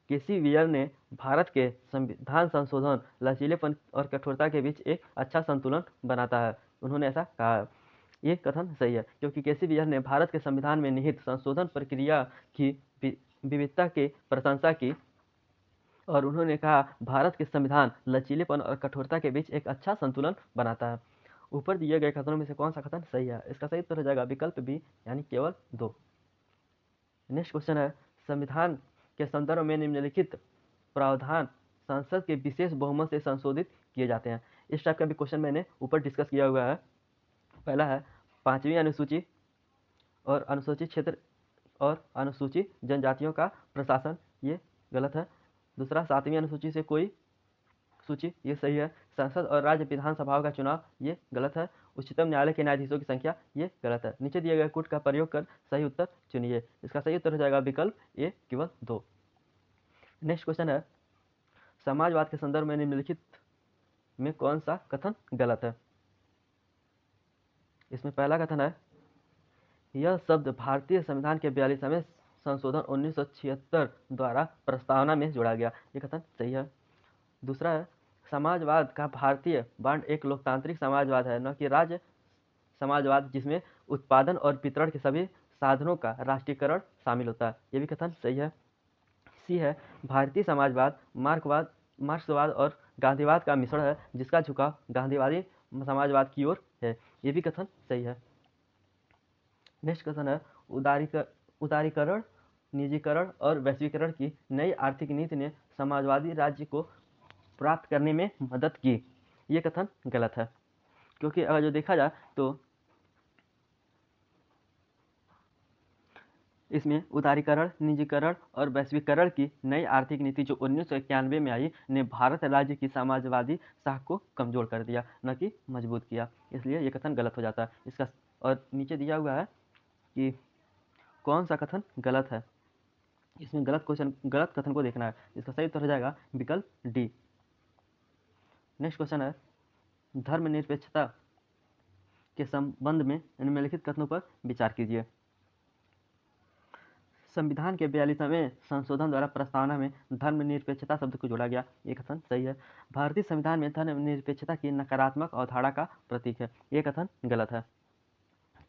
केसी वियर ने भारत के संविधान संशोधन लचीलेपन और कठोरता के बीच एक अच्छा संतुलन बनाता है। उन्होंने ऐसा कहा है। ये कथन सही है, क्योंकि केसी वियर ने भारत के संविधान में निहित संशोधन प्रक्रिया की विविधता की प्रशंसा की और उन्होंने कहा भारत के संविधान लचीलेपन और कठोरता के बीच एक अच्छा संतुलन बनाता है। ऊपर दिए गए कथनों में से कौन सा कथन सही है? इसका सही उत्तर हो जाएगा विकल्प बी, यानी केवल 2। नेक्स्ट क्वेश्चन है, संविधान के संदर्भ में निम्नलिखित प्रावधान संसद के विशेष बहुमत से संशोधित किए जाते हैं। इस टाइप का भी क्वेश्चन मैंने ऊपर डिस्कस किया हुआ है। पहला है 5वीं अनुसूची और अनुसूचित क्षेत्र और अनुसूचित जनजातियों का प्रशासन, ये गलत है। दूसरा 7वीं अनुसूची से कोई सूची, ये सही है। संसद और राज्य विधानसभाओं का चुनाव, ये गलत है। उच्चतम न्यायालय के न्यायाधीशों की संख्या, ये गलत है। नीचे दिए गए कूट का प्रयोग कर सही उत्तर चुनिए। इसका सही उत्तर हो जाएगा विकल्प ए, केवल 2। नेक्स्ट क्वेश्चन है, समाजवाद के संदर्भ में निम्नलिखित में कौन सा कथन गलत है? इसमें पहला कथन है, यह शब्द भारतीय संविधान के 42वें संशोधन 1976 द्वारा प्रस्तावना में जोड़ा गया, ये कथन सही है। दूसरा है, समाजवाद का भारतीय बांड एक लोकतांत्रिक समाजवाद है, न कि राज्य समाजवाद जिसमें उत्पादन और वितरण के सभी साधनों का राष्ट्रीयकरण शामिल होता है, ये भी कथन सही है। सी है, भारतीय समाजवाद मार्क्सवाद और गांधीवाद का मिश्रण है जिसका झुकाव गांधीवादी समाजवाद की ओर है, ये भी कथन सही है। नेक्स्ट कथन है, उदारीकरण, निजीकरण और वैश्वीकरण की नई आर्थिक नीति ने समाजवादी राज्य को प्राप्त करने में मदद की, ये कथन गलत है। क्योंकि अगर जो देखा जाए तो इसमें उदारीकरण, निजीकरण और वैश्वीकरण की नई आर्थिक नीति जो 1991 में आई ने भारत राज्य की समाजवादी साख को कमजोर कर दिया, न कि मजबूत किया। इसलिए ये कथन गलत हो जाता है। इसका और नीचे दिया हुआ है कि कौन सा कथन गलत है। इसमें गलत कथन को देखना है। इसका सही उत्तर हो जाएगा विकल्प डी। नेक्स्ट क्वेश्चन है, धर्मनिरपेक्षता के संबंध में निम्नलिखित कथनों पर विचार कीजिए। संविधान के 42वें संशोधन द्वारा प्रस्तावना में धर्मनिरपेक्षता शब्द को जोड़ा गया, ये कथन सही है। भारतीय संविधान में धर्मनिरपेक्षता की नकारात्मक अवधारणा का प्रतीक है, ये कथन गलत है।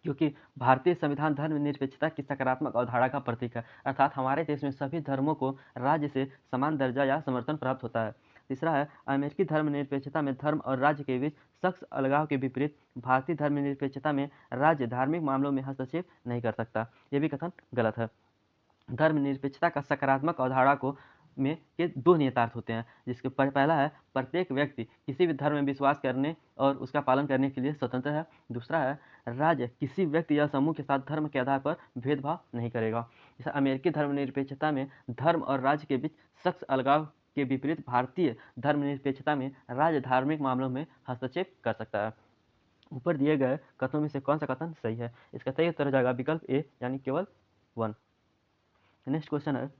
क्योंकि भारतीय संविधान धर्मनिरपेक्षता की सकारात्मक अवधारणा का प्रतीक है, अर्थात हमारे देश में सभी धर्मों को राज्य से समान दर्जा या समर्थन प्राप्त होता है। तीसरा है, अमेरिकी धर्मनिरपेक्षता में धर्म और राज्य के बीच सख्त अलगाव के विपरीत भारतीय धर्मनिरपेक्षता में राज्य धार्मिक मामलों में हस्तक्षेप नहीं कर सकता, ये भी कथन गलत है। धर्मनिरपेक्षता का सकारात्मक अवधारणा को में के 2 निहितार्थ होते हैं, जिसके पहला है, प्रत्येक व्यक्ति किसी भी धर्म में विश्वास करने और उसका पालन करने के लिए स्वतंत्र है। दूसरा है, राज्य किसी व्यक्ति या समूह के साथ धर्म के आधार पर भेदभाव नहीं करेगा। जैसे अमेरिकी धर्मनिरपेक्षता में धर्म और राज्य के बीच सख्त अलगाव के विपरीत भारतीय धर्मनिरपेक्षता में राज्य धार्मिक मामलों में हस्तक्षेप कर सकता है। ऊपर दिए गए कथनों में से कौन सा कथन सही है? इसका सही उत्तर हो जाएगा विकल्प ए, यानी केवल 1। नेक्स्ट क्वेश्चन है,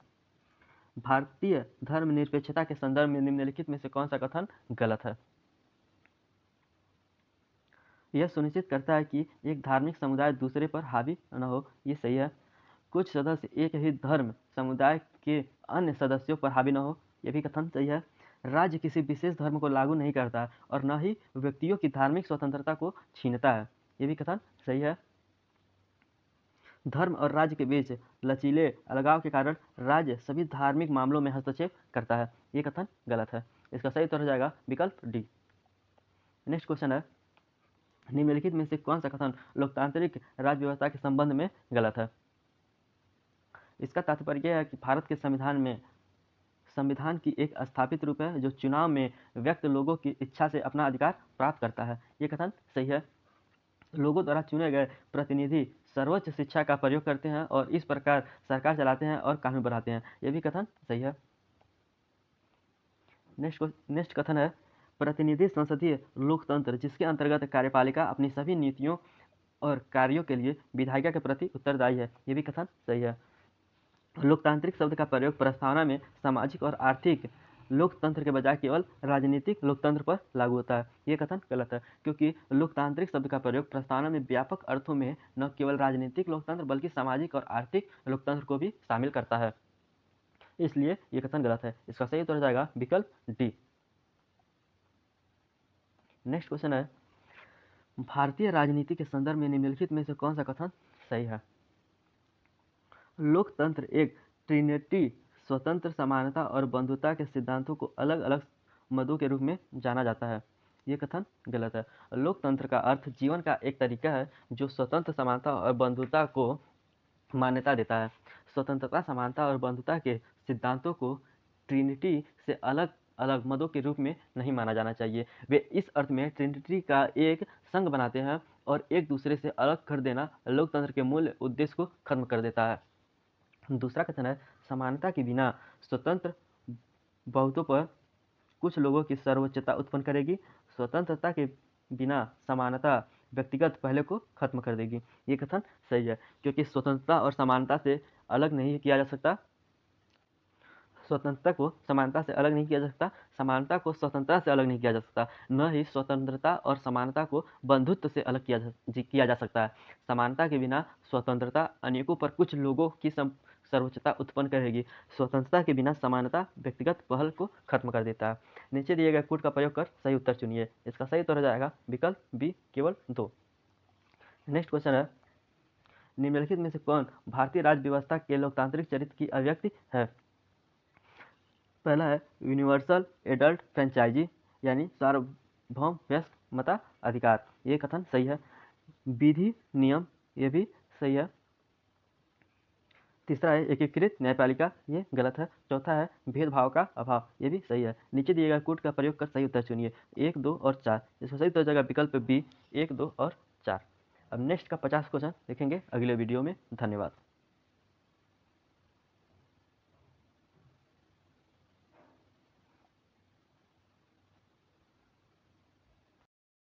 भारतीय धर्मनिरपेक्षता के संदर्भ में निम्नलिखित में से कौन सा कथन गलत है? यह सुनिश्चित करता है कि एक धार्मिक समुदाय दूसरे पर हावी न हो। ये सही है। कुछ सदस्य एक ही धर्म समुदाय के अन्य सदस्यों पर हावी न हो। यह भी कथन सही है। राज्य किसी विशेष धर्म को लागू नहीं करता और न ही व्यक्तियों की धार्मिक स्वतंत्रता को छीनता है। यह भी कथन सही है। धर्म और राज्य के बीच लचीले अलगाव के कारण राज्य सभी धार्मिक मामलों में हस्तक्षेप करता है। ये कथन गलत है। इसका सही उत्तर हो जाएगा विकल्प डी। नेक्स्ट क्वेश्चन है, निम्नलिखित में से कौन सा कथन लोकतांत्रिक राज्य व्यवस्था के संबंध में गलत है? इसका तात्पर्य यह है कि भारत के संविधान में संविधान की एक स्थापित रूप है जो चुनाव में व्यक्त लोगों की इच्छा से अपना अधिकार प्राप्त करता है। ये कथन सही है। लोगों द्वारा चुने गए प्रतिनिधि सर्वोच्च शिक्षा का प्रयोग करते हैं और इस प्रकार सरकार चलाते हैं और कानून बनाते हैं। यह भी कथन सही है। नेक्स्ट कथन है, प्रतिनिधि संसदीय लोकतंत्र जिसके अंतर्गत कार्यपालिका अपनी सभी नीतियों और कार्यों के लिए विधायिका के प्रति उत्तरदायी है। यह भी कथन सही है। लोकतांत्रिक शब्द का प्रयोग प्रस्तावना में सामाजिक और आर्थिक लोकतंत्र के बजाय केवल राजनीतिक लोकतंत्र पर लागू होता है। ये कथन गलत है, क्योंकि लोकतांत्रिक शब्द का प्रयोग प्रस्तावना में व्यापक अर्थों में न केवल राजनीतिक लोकतंत्र बल्कि सामाजिक और आर्थिक लोकतंत्र को भी शामिल करता है। इसलिए ये कथन गलत है। इसका सही उत्तर हो जाएगा विकल्प डी। नेक्स्ट क्वेश्चन है, भारतीय राजनीति के संदर्भ में निम्नलिखित में से कौन सा कथन सही है? लोकतंत्र एक ट्रिनिटी स्वतंत्र, समानता और बंधुता के सिद्धांतों को अलग अलग मदों के रूप में जाना जाता है। ये कथन गलत है। लोकतंत्र का अर्थ जीवन का एक तरीका है जो स्वतंत्र, समानता और बंधुता को मान्यता देता है। स्वतंत्रता, समानता और बंधुता के सिद्धांतों को ट्रिनिटी से अलग अलग मदों के रूप में नहीं माना जाना चाहिए। वे इस अर्थ में ट्रिनिटी का एक संघ बनाते हैं और एक दूसरे से अलग कर देना लोकतंत्र के मूल उद्देश्य को खत्म कर देता है। दूसरा कथन है, समानता के बिना स्वतंत्र बहुतों पर कुछ लोगों की सर्वोच्चता उत्पन्न करेगी। स्वतंत्रता के बिना समानता व्यक्तिगत पहले को खत्म कर देगी। ये कथन सही है, क्योंकि स्वतंत्रता और समानता से अलग नहीं किया जा सकता। स्वतंत्रता को समानता से अलग नहीं किया जा सकता, समानता को स्वतंत्रता से अलग नहीं किया जा सकता, न ही स्वतंत्रता और समानता को बंधुत्व से अलग किया जा सकता है। समानता के बिना स्वतंत्रता अनेकों पर कुछ लोगों की सर्वोच्चता उत्पन्न करेगी। स्वतंत्रता के बिना समानता व्यक्तिगत पहल को खत्म कर देता है। नीचे दिए गए कोड का प्रयोग कर सही उत्तर चुनिए। इसका सही उत्तर हो जाएगा विकल्प बी, केवल 2। नेक्स्ट क्वेश्चन है, निम्नलिखित में से कौन भारतीय राज्य व्यवस्था के लोकतांत्रिक चरित्र की अभिव्यक्ति है? पहला है यूनिवर्सल एडल्ट फ्रेंचाइजी, यानी सार्वभौम वयस्क मताधिकार। ये कथन सही है। विधि नियम, ये भी सही है। तीसरा है एकीकृत न्यायपालिका, ये गलत है। चौथा है भेदभाव का अभाव, ये भी सही है। नीचे दिए गए कोड का प्रयोग कर सही उत्तर चुनिए 1, 2 और 4। इसका सही उत्तर हो जाएगा विकल्प बी, 1, 2 और 4। अब नेक्स्ट का 50 क्वेश्चन देखेंगे अगले वीडियो में। धन्यवाद।